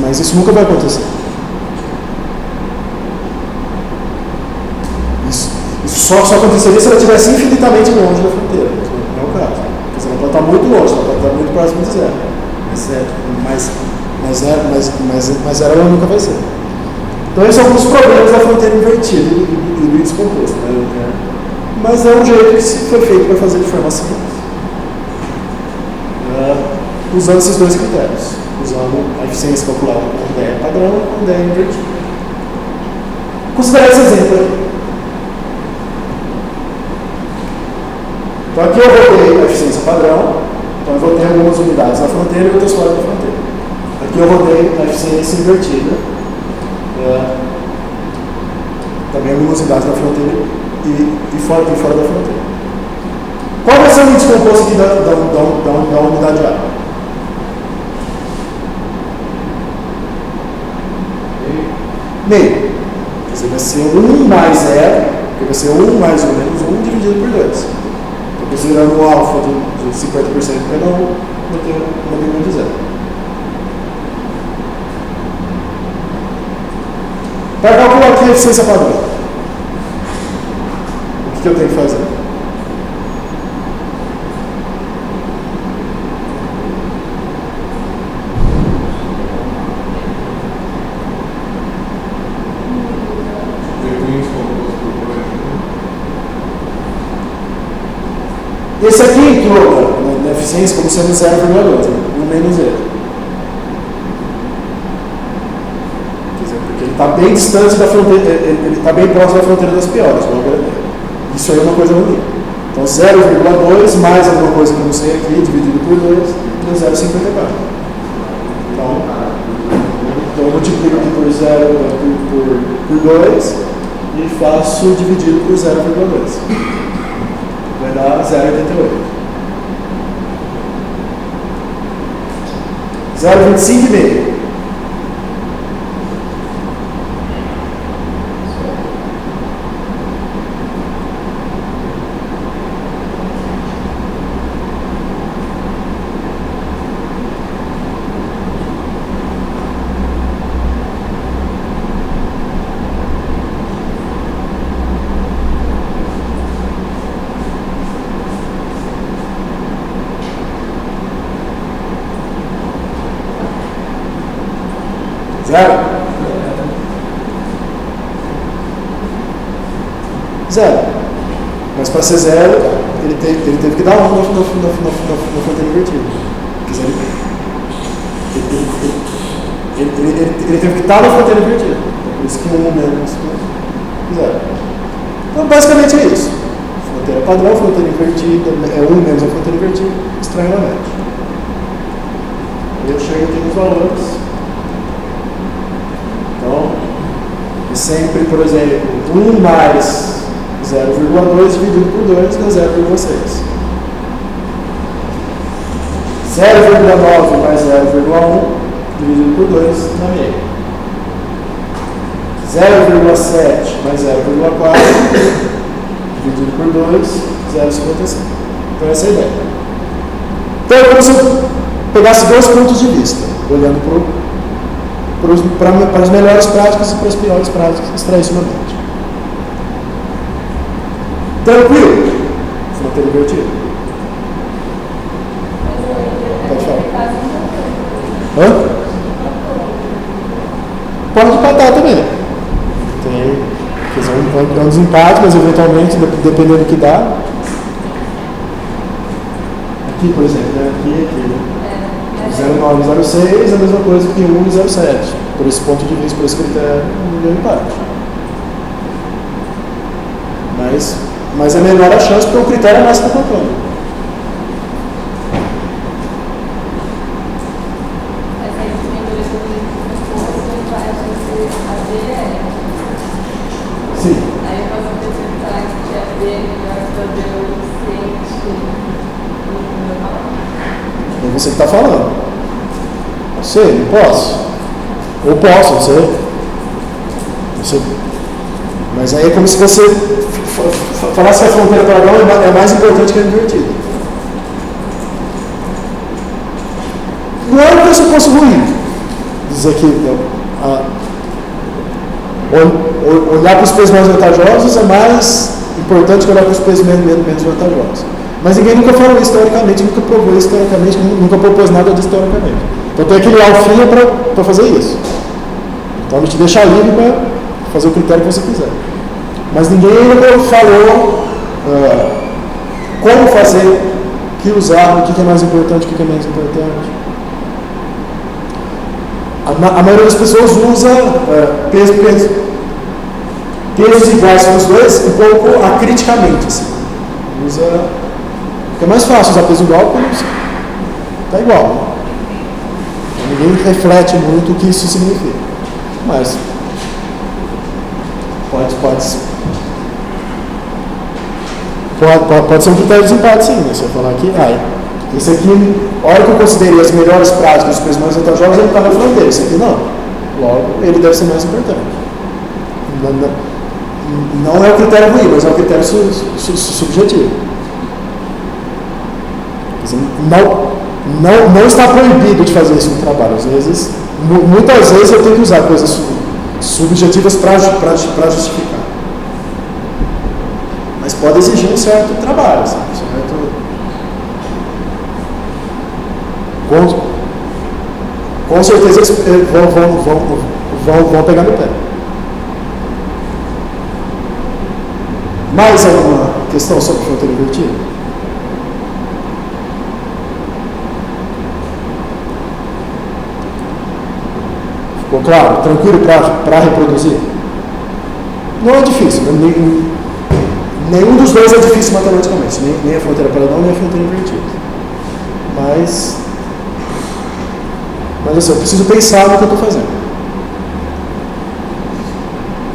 Mas isso nunca vai acontecer. Isso só aconteceria se ela estivesse infinitamente longe da fronteira. Não é o caso. Porque ela pode estar muito longe, ela pode estar muito próximo de 0. Mas 0 ela nunca vai ser. Então esses são alguns problemas da fronteira invertida e do índice composto. Né? Mas é um jeito que foi feito para fazer de forma simples. Usando esses dois critérios, usando a eficiência calculada com ideia padrão e com ideia invertida. Considerar esse exemplo aqui. Então aqui eu rodei a eficiência padrão, então eu vou ter algumas unidades na fronteira e outras fora da fronteira. Aqui eu rodei a eficiência invertida, também algumas unidades na fronteira e fora da fronteira. Qual vai ser o índice composto aqui da unidade A? Meio. Quer dizer, vai ser 1 mais 0, que vai ser 1 mais 1 menos 1 dividido por 2. Então, considerando um alfa de 50% para cada um, vou ter uma mínima de 0. Para calcular aqui a eficiência padrão, o que eu tenho que fazer? Esse aqui entrou na eficiência como sendo 0,2, 1 menos 0. Quer dizer, porque ele está bem distante da fronteira, ele está bem próximo da fronteira das piores, isso aí é uma coisa ruim. Então 0,2 mais alguma coisa que eu não sei aqui, dividido por 2, deu 0,54. Então eu multiplico aqui por 2 e faço dividido por 0,2. Vai dar 0,88. 0,25,5. Zero. Mas para ser 0, ele teve que dar 1 na fronteira invertida. Quer dizer, ele teve que estar na fronteira invertida. Por isso que 1 menos 0. Então, basicamente é isso. Fronteira padrão, fronteira invertida, é 1 menos a fronteira invertida, estranhamente. Eu chego aqui nos valores. Então, sempre, por exemplo, 1 mais 0,2 dividido por 2 dá 0,6. 0,9 mais 0,1 dividido por 2 dá meio. 0,7 mais 0,4 dividido por 2, 0,55. Então essa é a ideia. Então é como se eu pegasse 2 pontos de vista, olhando para as melhores práticas e para as piores práticas, extrair isso na mente. Tranquilo? Fronteira invertida. Pode falar. Hã? Pode empatar também. Tem um desempate, mas eventualmente, dependendo do que dá. Aqui, por exemplo, né? Aqui. 0,9 e 0,6 é a mesma coisa que 1 e 0,7. Por esse ponto de vista, por esse critério, não deu empate. Mas é menor a chance porque o critério é mais confortável. Sim. Aí eu posso perguntar que a B vai fazer o ciente É você que está falando. Não sei, não posso. Ou posso, não sei. Mas aí é como se você falasse que a fronteira padrão é mais importante que a invertida. Não é um pressuposto ruim. Dizer que olhar para os pesos mais vantajosos é mais importante que olhar para os pesos menos vantajosos. Mas ninguém nunca falou isso teoricamente, nunca provou isso teoricamente, nunca propôs nada disso teoricamente. Então tem aquele alfinha para fazer isso. Então ele te deixa livre para fazer o critério que você quiser. Mas ninguém ainda falou como fazer, o que usar, o que é mais importante, o que é menos importante. A maioria das pessoas usa pesos iguais para os dois um pouco acriticamente. Assim. Porque é mais fácil usar peso igual porque está igual. Ninguém reflete muito o que isso significa. Mas pode ser um critério de desempate, sim. Né? Se eu falar aqui, esse aqui, a hora que eu considerei as melhores práticas dos pesos mais vantajosos, ele está na fronteira. Esse aqui não. Logo, ele deve ser mais importante. Não é o critério ruim, mas é o critério subjetivo. Quer dizer, não está proibido de fazer isso no trabalho. Às vezes, muitas vezes eu tenho que usar coisas subjetivas para justificar. Mas pode exigir um certo trabalho, sabe? Com certeza eles vão pegar no pé. Mais alguma questão sobre fronteira invertida? Ficou claro? Tranquilo para reproduzir? Não é difícil. Nenhum dos dois é difícil matematicamente. Nem a fronteira paralela, nem a fronteira invertida. Mas assim, eu preciso pensar no que eu estou fazendo.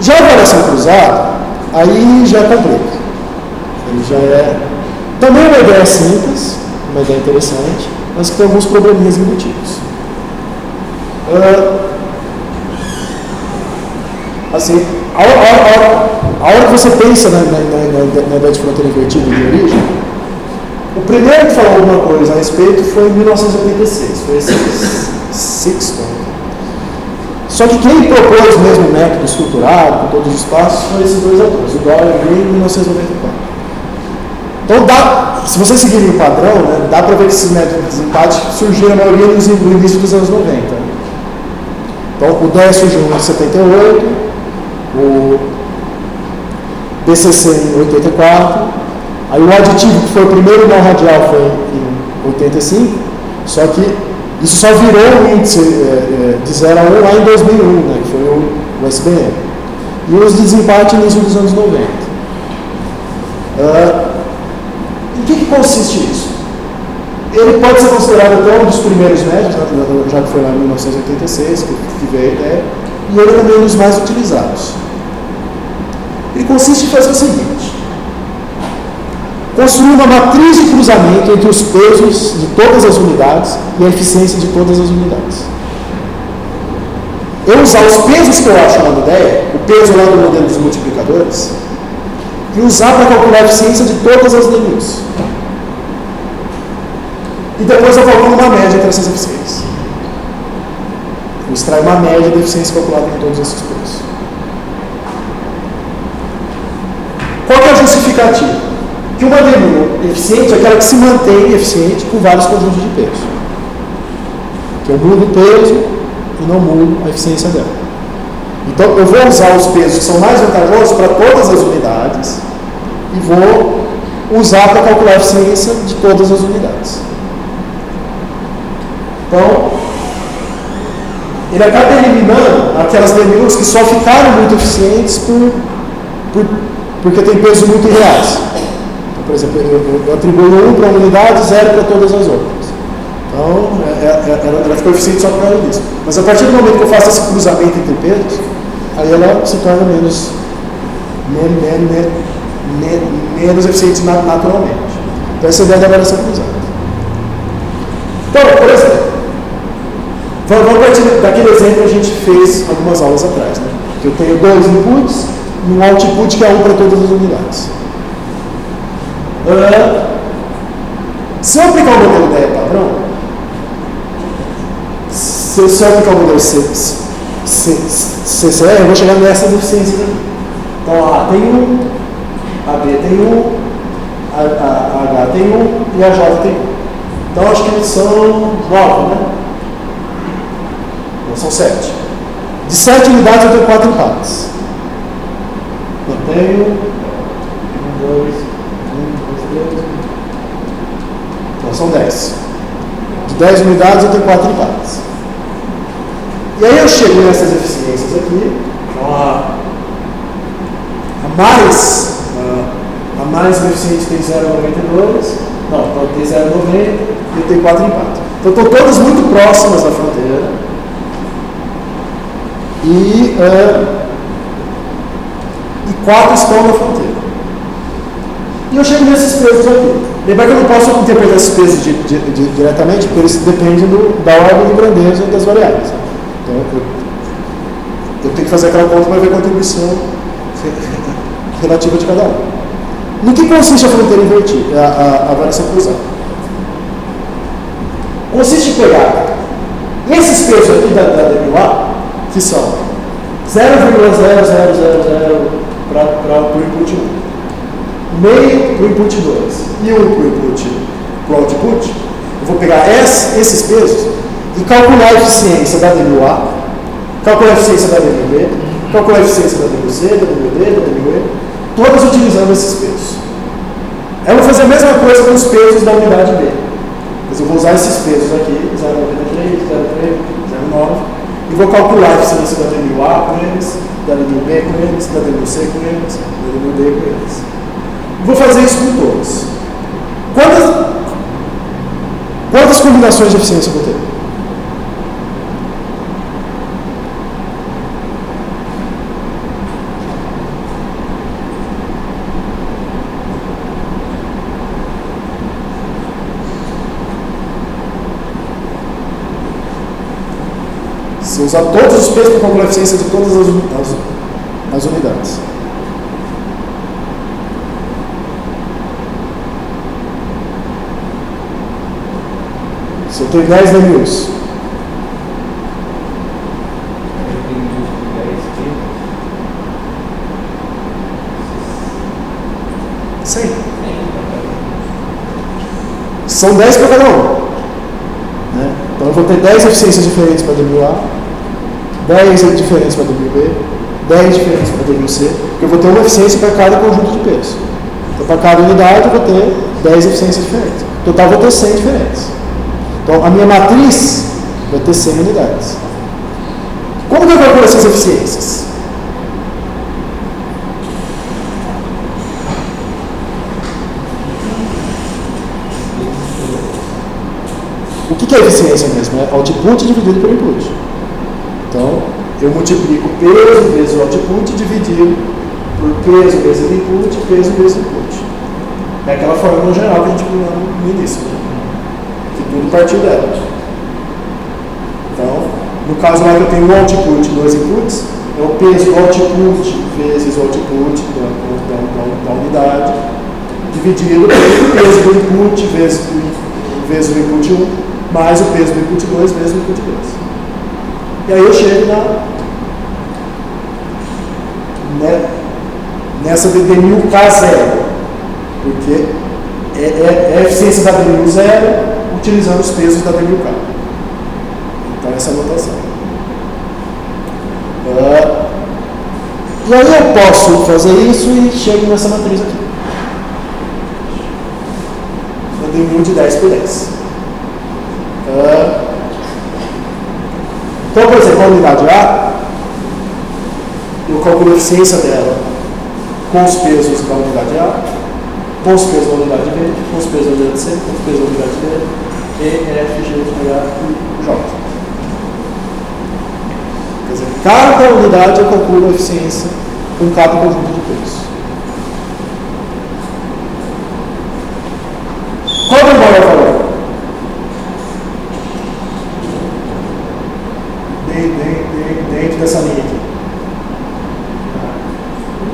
Já a variação cruzada, aí já complica. Ele já é também uma ideia simples, uma ideia interessante, mas que tem alguns probleminhas embutidos. Assim, a hora que você pensa na ideia de fronteira invertida de origem, o primeiro que falou alguma coisa a respeito foi em 1986, foi esse Sexton. Só que quem propôs mesmo o método estruturado, com todos os passos, foram esses dois autores, o Doyle e o Green, em 1994. Então, se vocês seguirem o padrão, né, dá para ver que esses métodos de desempate surgiram a maioria no início dos anos 90. Então, o DE surgiu em 78, o BCC em 84, aí o aditivo, que foi o primeiro nó radial, foi em 85, só que isso só virou um índice de 0 a 1 lá em 2001, né, que foi o SBM. E os de desempate no início dos anos 90. Em que consiste isso? Ele pode ser considerado até um dos primeiros métodos, já que foi lá em 1986 que veio a ideia, e ele também é um dos mais utilizados. Ele consiste em fazer o seguinte: construir uma matriz de cruzamento entre os pesos de todas as unidades e a eficiência de todas as unidades. Eu usar os pesos que eu acho lá na ideia, o peso lá do modelo dos multiplicadores, e usar para calcular a eficiência de todas as DNUs. E depois eu calculo uma média entre essas eficiências. Eu extraio uma média da eficiência calculada com todos esses pesos. Qual que é a justificativa? Que uma DNU eficiente é aquela que se mantém eficiente com vários conjuntos de peso. Que eu mudo o peso e não mudo a eficiência dela. Então, eu vou usar os pesos que são mais vantajosos para todas as unidades e vou usar para calcular a eficiência de todas as unidades. Então, ele acaba eliminando aquelas DNUs que só ficaram muito eficientes porque tem pesos muito irreais. Então, por exemplo, eu atribuo 1 para uma unidade e 0 para todas as outras. Então, ela ficou eficiente só por causa disso. Mas a partir do momento que eu faço esse cruzamento entre pesos, aí ela se torna menos eficiente naturalmente. Então, essa é a ideia da variação cruzada. Então, por exemplo, vamos partir daquele exemplo que a gente fez algumas aulas atrás, né? Que eu tenho 2 inputs e um output que é 1 para todas as unidades. Se eu aplicar o modelo DE padrão, se eu aplicar o modelo CCR, eu vou chegar nessas eficiências aqui. Então, A tem 1, a B tem 1, a H tem 1 e a J tem 1. Então, acho que eles são 9, né? Não, são 7. De 7 unidades, eu tenho 4 empates. Eu tenho 1, 2, 3. Então, são 10. De 10 unidades, eu tenho 4 empates. E aí eu chego nessas eficiências aqui. Então, a mais eficiente tem 0,92. Não, então tem 0,90 e eu tenho 4 empates. Então, estão todas muito próximas da fronteira. E 4 estão na fronteira. E eu chego nesses pesos aqui. Lembra que eu não posso interpretar esses pesos diretamente, porque eles dependem da ordem de grandeza das variáveis. Então, eu tenho que fazer aquela conta para ver a contribuição relativa de cada um. No que consiste a fronteira invertida, a variação cruzada? consiste em pegar esses pesos aqui da WA, que são 0,0000 para o input 1, meio para o input 2 e 1 para o output, eu vou pegar esses pesos e calcular a eficiência da WA, calcular a eficiência da WB, calcular a eficiência da WC, da WD, da WE, todas utilizando esses pesos. Eu vou fazer a mesma coisa com os pesos da unidade B. Mas eu vou usar esses pesos aqui, 0,93, 0,3, 0,9, e vou calcular a eficiência da WA com eles, da WB com eles, da WC com eles, da WD com eles. Vou fazer isso com todos. Quantas combinações de eficiência eu vou ter? Se eu usar todos os pesos para calcular a eficiência de todas as unidades. Se eu tenho 10 DMUs. Sim. São 10 para cada um. Né? Então eu vou ter 10 eficiências diferentes para WA, 10 diferentes para WB, 10 diferentes para WC, porque eu vou ter uma eficiência para cada conjunto de pesos. Então para cada unidade eu vou ter 10 eficiências diferentes. No total eu vou ter 100 diferentes. Então, a minha matriz vai ter 100 unidades. Como que eu calculo essas eficiências? O que é eficiência mesmo? É output dividido por input. Então, eu multiplico peso vezes o output dividido por peso vezes input, peso vezes input. É aquela fórmula geral que a gente viu no início. Que tudo partiu dela. Então, no caso lá que eu tenho um output e dois inputs, é o peso do output vezes o output da unidade, dividido pelo peso do input vezes o input 1, mais o peso do input 2 vezes o input 2. E aí eu chego nessa de DMU K0, porque é a eficiência da DMU 0 utilizando os pesos da WK. Então essa é a notação. E aí eu posso fazer isso e chego nessa matriz aqui. Uma DMU de 10 por 10. Então, por exemplo, a unidade A, eu calculo a eficiência dela com os pesos da unidade A, com os pesos da unidade B, com os pesos da unidade C, com os pesos da unidade D, E, F, G, H e J. Quer dizer, cada unidade eu calculo a eficiência com cada conjunto de pesos. Qual é o maior valor? Dentro dessa linha aqui.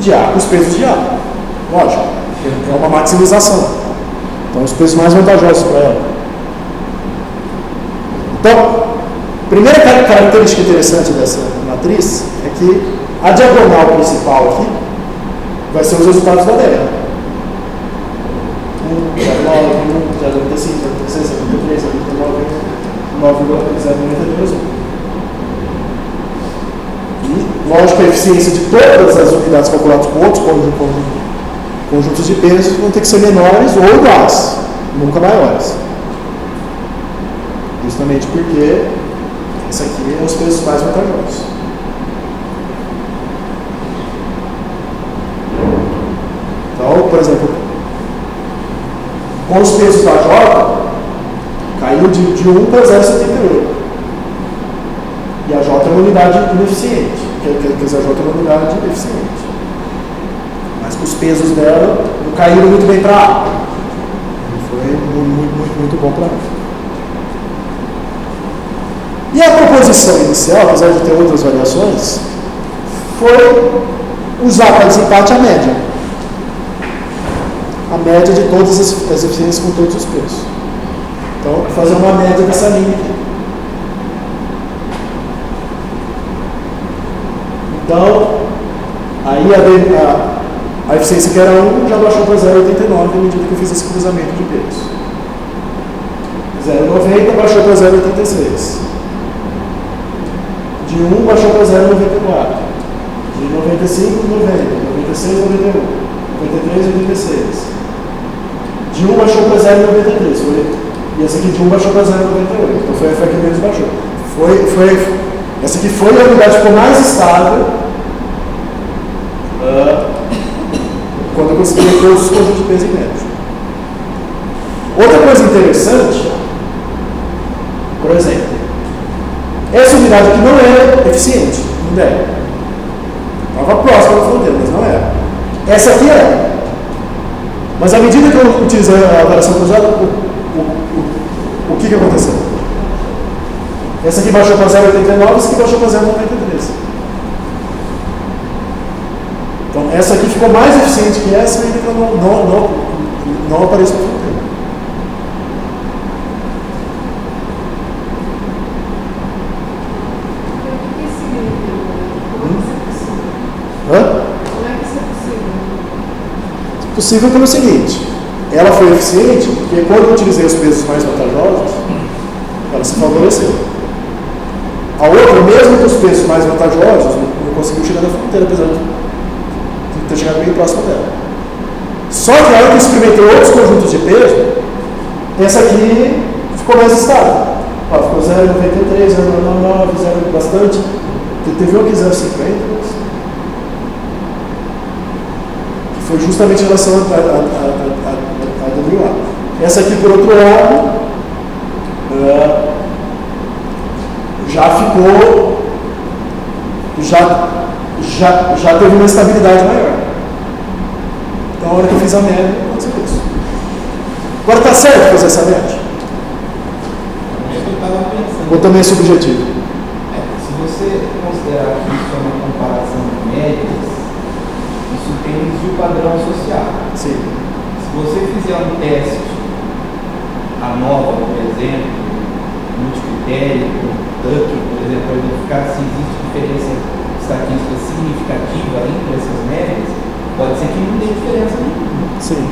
De A, os pesos de A. Lógico, é uma maximização. Então, os pesos mais vantajosos para ela. Então, primeira característica interessante dessa matriz é que a diagonal principal aqui vai ser os resultados da dela. 1, 0,9, 1, 0,95, 0,96, 0,93, 0,99, 9,092. Lógico que a eficiência de todas as unidades calculadas com outros conjuntos de pesos vão ter que ser menores ou iguais, nunca maiores. Justamente porque esse aqui é os pesos mais vantajosos. Então, por exemplo, com os pesos da J, caiu de 1 para 0,78. E a J é uma unidade ineficiente. Quer dizer, a J é uma unidade eficiente. Mas os pesos dela não caíram muito bem para A. Foi muito bom para A. E a proposição inicial, apesar de ter outras variações, foi usar para desempate a média. A média de todas as eficiências com todos os pesos. Então, vou fazer uma média dessa linha aqui. Então, aí a eficiência que era 1 já baixou para 0,89 à medida que eu fiz esse cruzamento de pesos. 0,90 baixou para 0,86. De 1 baixou para 0,94. De 95, 90. 96, 91. 93, 86. De 1 baixou para 0,93. E essa aqui de 1 baixou para 0,98. Então foi a que menos baixou. Essa aqui foi a unidade que ficou mais estável quando eu consegui todos os conjuntos de peso e médio. Outra coisa interessante, por exemplo, essa unidade aqui não era eficiente, não era. Estava próxima da fronteira, mas não era. Essa aqui era. Mas à medida que eu utilizei a variação cruzada, o que aconteceu? Essa aqui baixou para 0,89, essa aqui baixou para 0,93. Então, essa aqui ficou mais eficiente que essa, ainda que não apareceu na fronteira. O que significa? Como é que isso é possível? Hã? Como é que isso é possível? Possível pelo seguinte: ela foi eficiente porque quando eu utilizei os pesos mais vantajosos, ela se favoreceu. A outra, mesmo com os pesos mais vantajosos, não conseguiu chegar na fronteira, apesar de ter chegado bem próximo dela. Só que a hora que eu experimentei outros conjuntos de peso, essa aqui ficou mais estável. Ó, ficou 0,93, 0,99, 0 bastante. Teve um aqui 0,50, que foi justamente em relação a WA. Essa aqui, por outro lado, já ficou, já teve uma estabilidade maior. Então, a hora que eu fiz a média, aconteceu isso. Agora, está certo fazer essa média? Eu estava pensando. Ou também é subjetivo? Se você considerar que isso é uma comparação de médias, isso tem um desvio padrão associado. Sim. Se você fizer um teste, a nova, por exemplo, multicritérico, Tuck, por exemplo, para identificar se existe diferença estatística significativa entre essas médias, pode ser que não dê diferença nenhuma. Sim.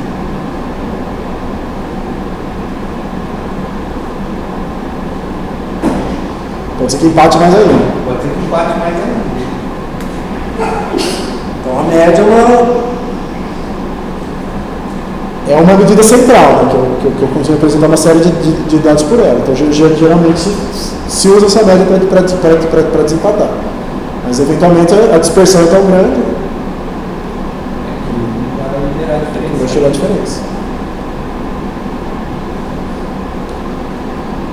Pode ser que empate mais ainda. Pode ser que empate mais ainda. Então, a média é uma medida central, né, que eu consigo representar uma série de dados por ela. Então, geralmente se usa essa média para desempatar. Mas, eventualmente, a dispersão é tão grande que vai gerar diferença.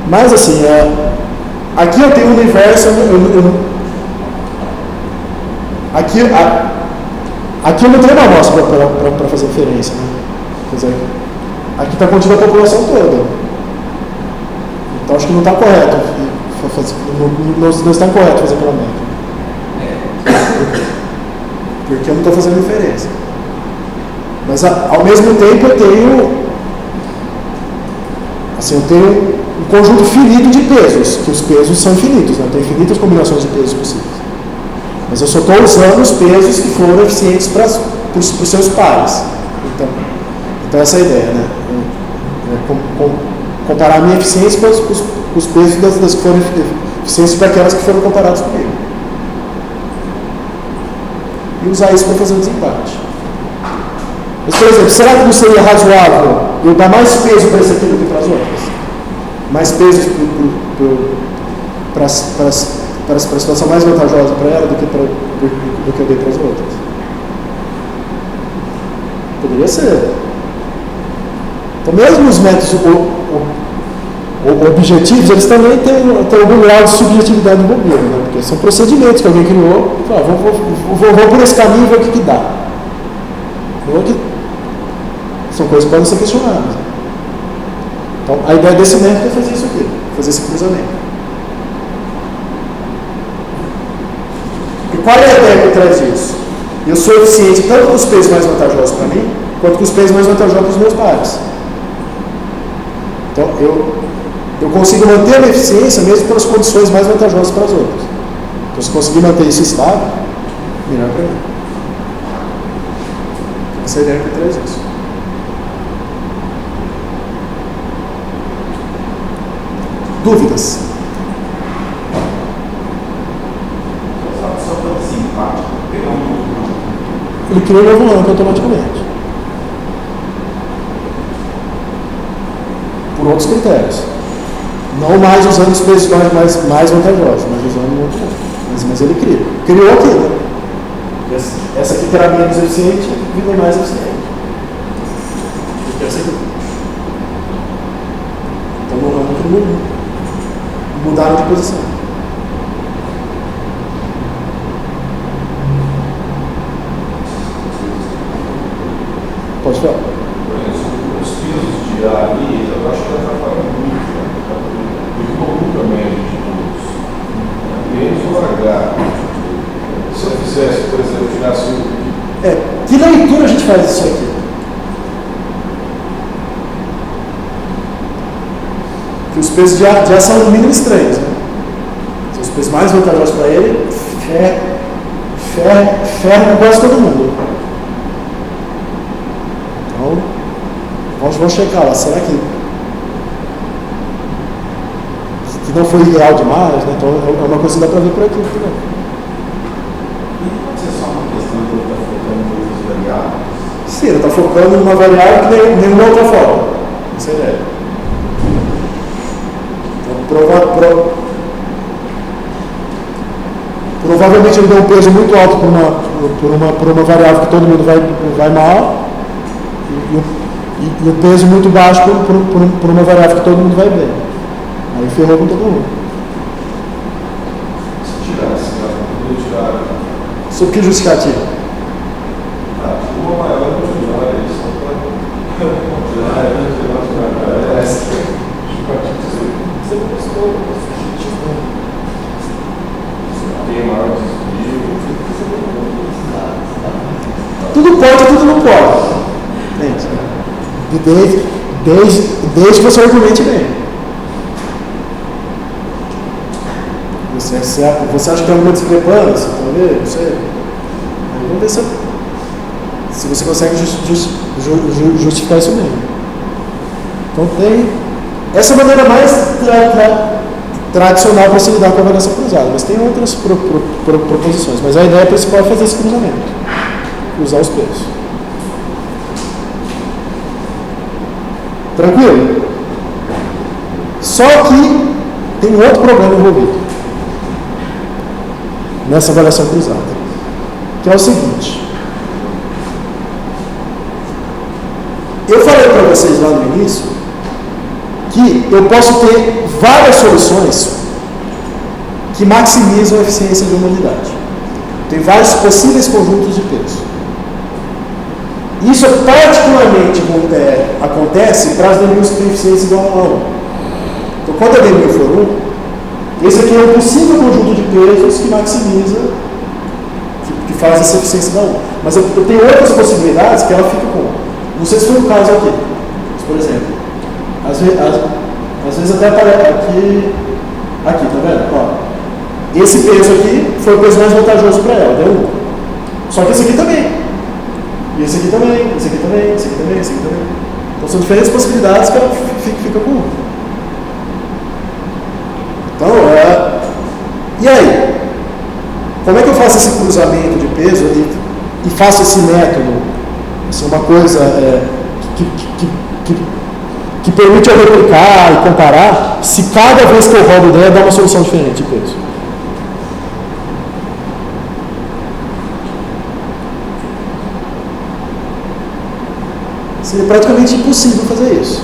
Mas, assim, aqui eu tenho um universo. Aqui eu não tenho uma amostra para fazer inferência, né? Quer dizer, aqui está contida a população toda. Então acho que não está correto. Não está correto fazer pela média. Porque eu não estou fazendo inferência. Mas ao mesmo tempo eu tenho um conjunto finito de pesos, que os pesos são infinitos, né? Tem infinitas combinações de pesos possíveis. Mas eu só estou usando os pesos que foram eficientes para os seus pares. Então essa é a ideia, né? Comparar a minha eficiência com os pesos das que foram eficientes para aquelas que foram comparadas comigo. E usar isso para fazer um desempate. Mas, por exemplo, será que não seria razoável eu dar mais peso para esse aqui do que para as outras? Mais peso para a situação mais vantajosa para ela do que eu dei para as outras? Poderia ser. Então, mesmo os métodos objetivos, eles também têm algum grau de subjetividade envolvida, né? Porque são procedimentos que alguém criou. Vou por esse caminho e ver o que dá. São coisas que podem ser questionadas. Então, a ideia desse método é fazer isso aqui, fazer esse cruzamento. E qual é a ideia por trás disso? Eu sou eficiente tanto com os pesos mais vantajosos para mim, quanto com os pesos mais vantajosos para os meus pares. Então, eu consigo manter a minha eficiência mesmo pelas condições mais vantajosas para as outras. Então, se conseguir manter isso estável, melhor para mim. Essa é a ideia que traz isso. Dúvidas? Ele criou um novo ranking automaticamente. Por outros critérios. Não mais usando os preços mais vantajosos, mas usando um outro ranking. Mas ele criou aquilo. Essa aqui terá menos eficiente, virou mais eficiente. Essa aqui. Então no ranking mudaram de posição. Pode falar. Os pisos de ar ali, eu acho que atrapalham muito, muito comum também de todos. Menos o H. Se eu fizesse, por exemplo, tirasse o. Que leitura a gente faz isso aqui? Que os pesos de ar são no mínimo estranhos, né? São os pesos mais vantajosos para ele, ferro com quase todo mundo. Então, vamos checar lá, será que não foi ideal demais, né? Então é uma coisa que dá para ver por aqui. Né? Pode ser só uma questão de estar focando em outras variáveis? Sim, ele está focando numa variável que nenhuma outra forma. Essa é a ideia. Então, provavelmente ele deu um peso muito alto por uma variável que todo mundo vai mal, e o peso muito baixo por uma variável que todo mundo vai bem. Aí ferrou com todo mundo. Se tirasse, eu tirar. Sob que justificativa? Uma maior do que o ar, só para tirar você não gostou, tem maior desvio. Tudo pode, tudo não pode. Desde que você argumente bem. Você acha que tem alguma discrepância? Talvez, não sei. Vamos ver se você consegue justificar isso mesmo. Então tem essa é a maneira mais tradicional para se lidar com a avaliação cruzada, mas tem outras proposições. Mas a ideia principal é fazer esse cruzamento, cruzar os pesos. Tranquilo? Só que tem um outro problema envolvido nessa avaliação cruzada, que é o seguinte. Eu falei para vocês lá no início que eu posso ter várias soluções que maximizam a eficiência de uma unidade. Tem vários possíveis conjuntos de peso. Isso particularmente acontece para as DMUs que têm eficiência igual a 1. Então, quando a DMU for 1, esse aqui é um possível conjunto de pesos que maximiza, que faz essa eficiência da 1. Mas eu tenho outras possibilidades que ela fica com. Não sei se foi o caso aqui. Mas, por exemplo, às vezes até aparece aqui, tá vendo? Ó, esse peso aqui foi o peso mais vantajoso para ela, deu 1. Só que esse aqui também. E esse aqui também, esse aqui também, esse aqui também, esse aqui também. Então são diferentes possibilidades que ela fica com 1. Então, e aí? Como é que eu faço esse cruzamento de peso e faço esse método? Isso é uma coisa que permite eu replicar e comparar se cada vez que eu rodo ideia dá uma solução diferente de peso. Seria praticamente impossível fazer isso.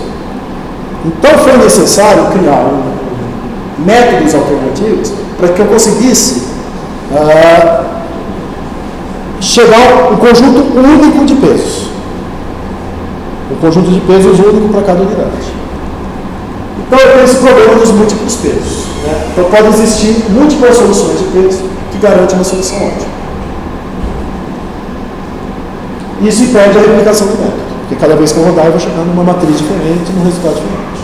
Então foi necessário criar métodos alternativos para que eu conseguisse chegar a um conjunto único de pesos. Um conjunto de pesos único para cada unidade. Então eu tenho esse problema dos múltiplos pesos. Né? Então pode existir múltiplas soluções de peso que garantem uma solução ótima. Isso impede a replicação do método. Porque cada vez que eu rodar eu vou chegar numa matriz diferente, num resultado diferente.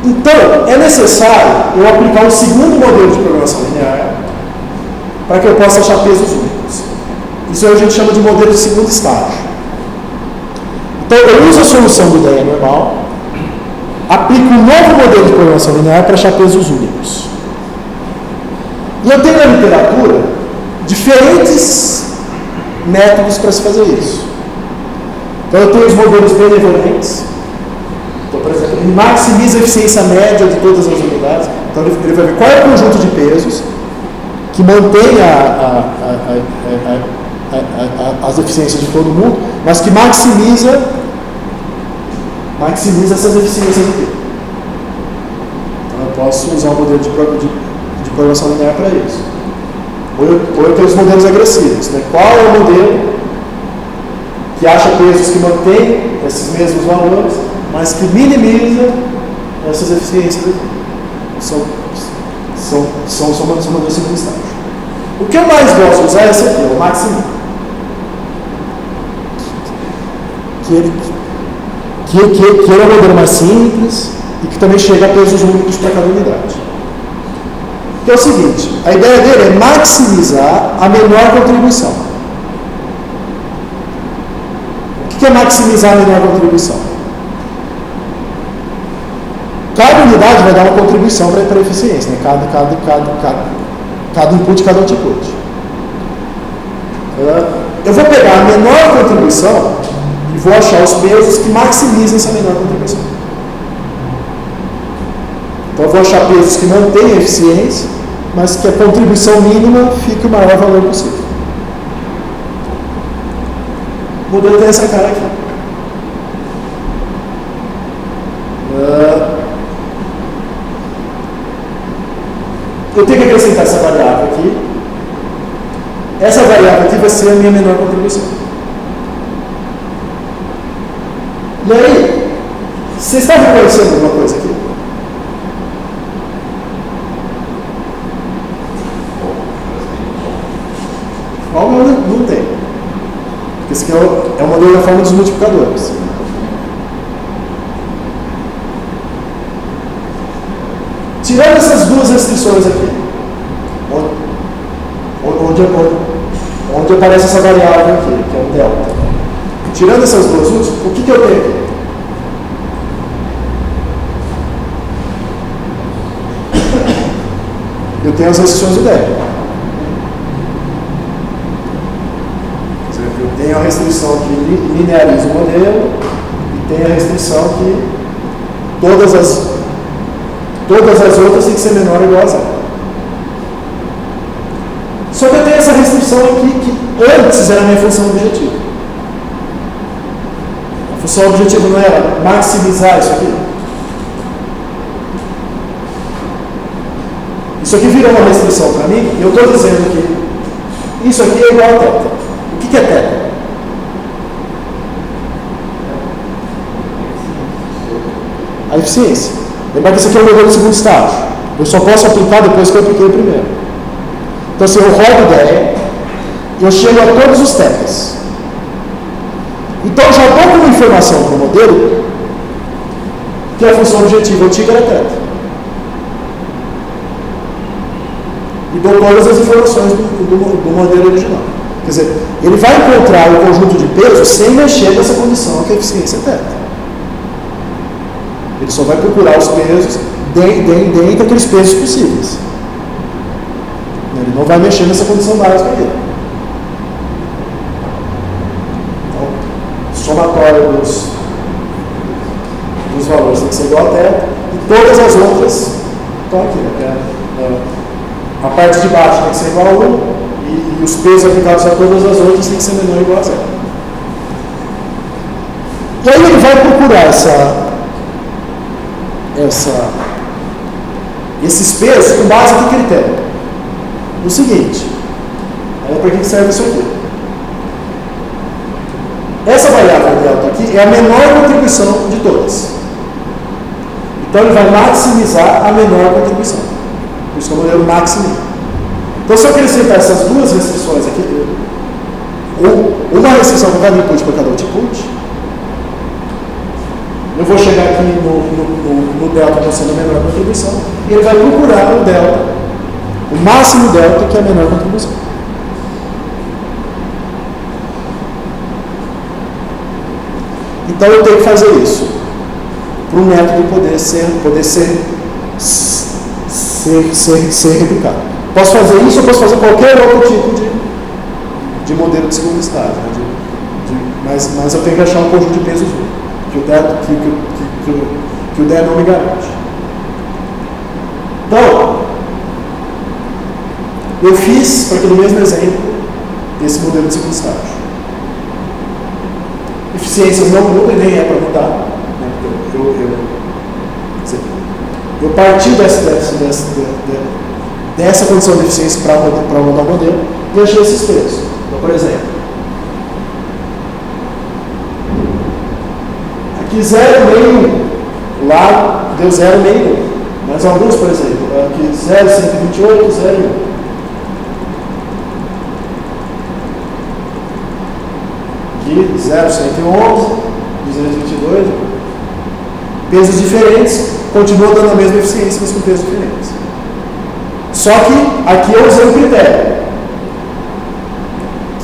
Então, é necessário eu aplicar um segundo modelo de programação linear para que eu possa achar pesos únicos. Isso a gente chama de modelo de segundo estágio. Então, eu uso a solução do IDEA normal, aplico um novo modelo de programação linear para achar pesos únicos. E eu tenho na literatura diferentes métodos para se fazer isso. Então, eu tenho os modelos benevolentes. Então, por exemplo, ele maximiza a eficiência média de todas as unidades. Então, ele vai ver qual é o conjunto de pesos que mantém as eficiências de todo mundo, mas que maximiza essas eficiências aqui. Então, eu posso usar um modelo de programação linear para isso. Ou eu tenho os modelos agressivos. Né? Qual é o modelo que acha pesos que mantém esses mesmos valores, mas que minimiza essas eficiências aqui? São modelos de segundo estágio. O que eu mais gosto de usar é esse aqui, o Maximin. Que ele é um modelo mais simples e que também chega a pesos únicos para cada unidade. Então é o seguinte, a ideia dele é maximizar a menor contribuição. O que é maximizar a menor contribuição? Cada unidade vai dar uma contribuição para a eficiência, né? Cada input, cada output. Eu vou pegar a menor contribuição e vou achar os pesos que maximizam essa menor contribuição. Então eu vou achar pesos que mantêm a eficiência, mas que a contribuição mínima fique o maior valor possível. O modelo tem essa cara aqui. Eu tenho que acrescentar essa variável aqui. Essa variável aqui vai ser a minha menor contribuição. E aí, vocês estão reconhecendo alguma coisa aqui? Qual não tem? Porque esse aqui é o modelo da forma dos multiplicadores. Tirando essas duas restrições aqui, onde aparece essa variável aqui, que é o delta. Tirando essas duas úteis, o que eu tenho aqui? Eu tenho as restrições do DEC. Eu tenho a restrição que lineariza o modelo e tenho a restrição que todas as outras têm que ser menor ou igual a zero. Só que eu tenho essa restrição aqui que antes era a minha função objetiva. A função objetiva não era maximizar isso aqui. Isso aqui virou uma restrição para mim e eu estou dizendo que isso aqui é igual a θ. O que é θ? A eficiência. Lembra que isso aqui é o modelo de segundo estágio. Eu só posso aplicar depois que eu apliquei o primeiro. Então, assim, eu rodo ideia, eu chego a todos os θs. Então, eu já dou como informação para o modelo que a função objetiva antiga era θ. E dou todas as informações do modelo original. Quer dizer, ele vai encontrar o conjunto de pesos sem mexer nessa condição que a eficiência é θ. Ele só vai procurar os pesos dentro daqueles pesos possíveis. Ele não vai mexer nessa condição básica dele. Então, somatório dos valores tem que ser igual a θ, e todas as outras estão aqui. Né? A parte de baixo tem que ser igual a 1, e os pesos aplicados a todas as outras tem que ser menor ou igual a 0. E aí ele vai procurar esses pesos com base em que critério? O seguinte, aí para que serve isso aqui? Essa variável delta aqui é a menor contribuição de todas. Então ele vai maximizar a menor contribuição. Por isso que é o modelo maximum. Então se eu acrescentar essas duas restrições aqui, uma restrição para cada input para cada output, eu vou chegar aqui no delta mostrando a menor contribuição, e ele vai procurar o delta, o máximo delta que é a menor contribuição. Então eu tenho que fazer isso para o método poder ser replicado. Posso fazer isso ou posso fazer qualquer outro tipo de modelo de segundo estágio, né? Mas eu tenho que achar um conjunto de pesos que o DE não me garante. Então, eu fiz, para aquele mesmo exemplo, esse modelo de segundo estágio. Eficiências não mudam e nem é para mudar. Né? Eu parti dessa condição de eficiência para mudar o modelo e achei esses pesos. Então, por exemplo, aqui 0,5, lá deu 0,5. Mas alguns, por exemplo, aqui 0,128, 0,1. Aqui 0,111, 222. Pesos diferentes, continuam dando a mesma eficiência, mas com pesos diferentes. Só que aqui eu usei um critério,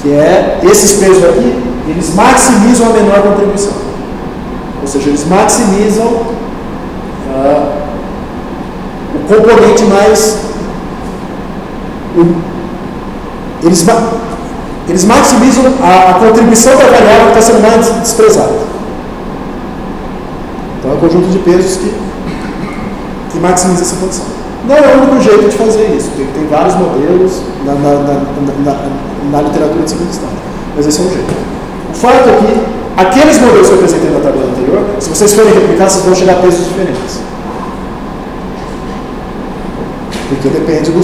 que é esses pesos aqui, eles maximizam a menor contribuição. Ou seja, eles maximizam o componente mais... Eles maximizam a contribuição da variável que está sendo mais desprezada. Então é um conjunto de pesos que maximiza essa condição. Não é o único jeito de fazer isso. Tem vários modelos na literatura de segundo estágio. Mas esse é um jeito. O fato é que aqueles modelos que eu apresentei na tabela anterior, se vocês forem replicar, vocês vão chegar a pesos diferentes. Porque depende do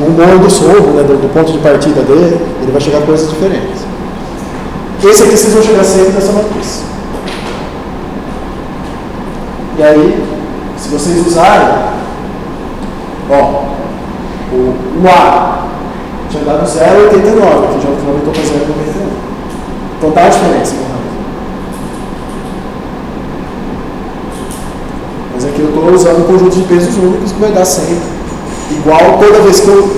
humor do solvo, né, do ponto de partida dele, ele vai chegar a coisas diferentes. Esse aqui vocês vão chegar sempre nessa matriz. E aí, se vocês usarem, ó, o A tinha dado 0,89, que já aumentou para 0,91. Então dá a diferença, mas aqui eu estou usando um conjunto de pesos únicos que vai dar sempre igual toda vez que eu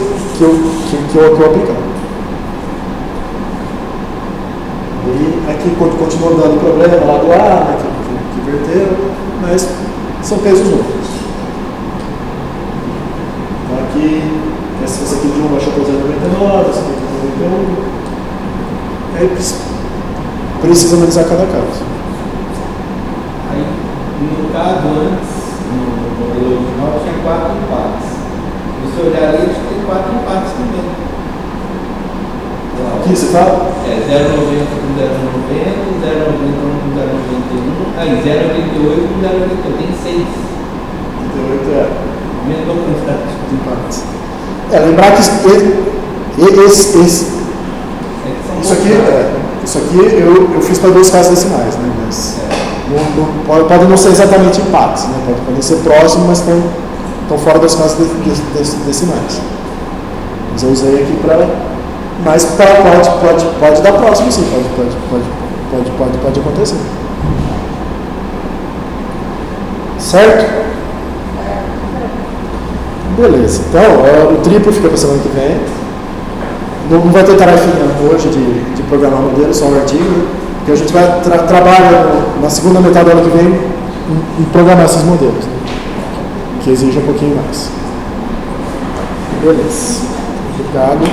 aplicar. E aqui continua dando problema lá do A, né, que inverteu, mas são pesos únicos. Então aqui, essa aqui de 1 baixou para 0,99, essa aqui para 0,91. Aí precisa analisar cada caso. Aí, no caso antes, no modelo original, tinha 4 empates. Se você olhar ali, tem 4 empates também. Aqui você fala? É 0,90 com 0,90, 0,91 com 0,91, aí 0,88 com 0,88, tem 6. 88 é. Aumentou a quantidade de empates. Lembrar que isso aqui eu fiz para 2 casas decimais, né? Mas podem não ser exatamente empates, né? Podem ser próximos, mas estão fora das casas decimais. Mas eu usei aqui para. Mas pode dar próximo, sim, pode acontecer. Certo? Beleza. Então, o triplo fica para a semana que vem. Não vai ter tarefinha hoje de programar modelo, só um artigo, porque a gente vai trabalhar na segunda metade do ano que vem em programar esses modelos, né? Que exige um pouquinho mais. Beleza. Obrigado.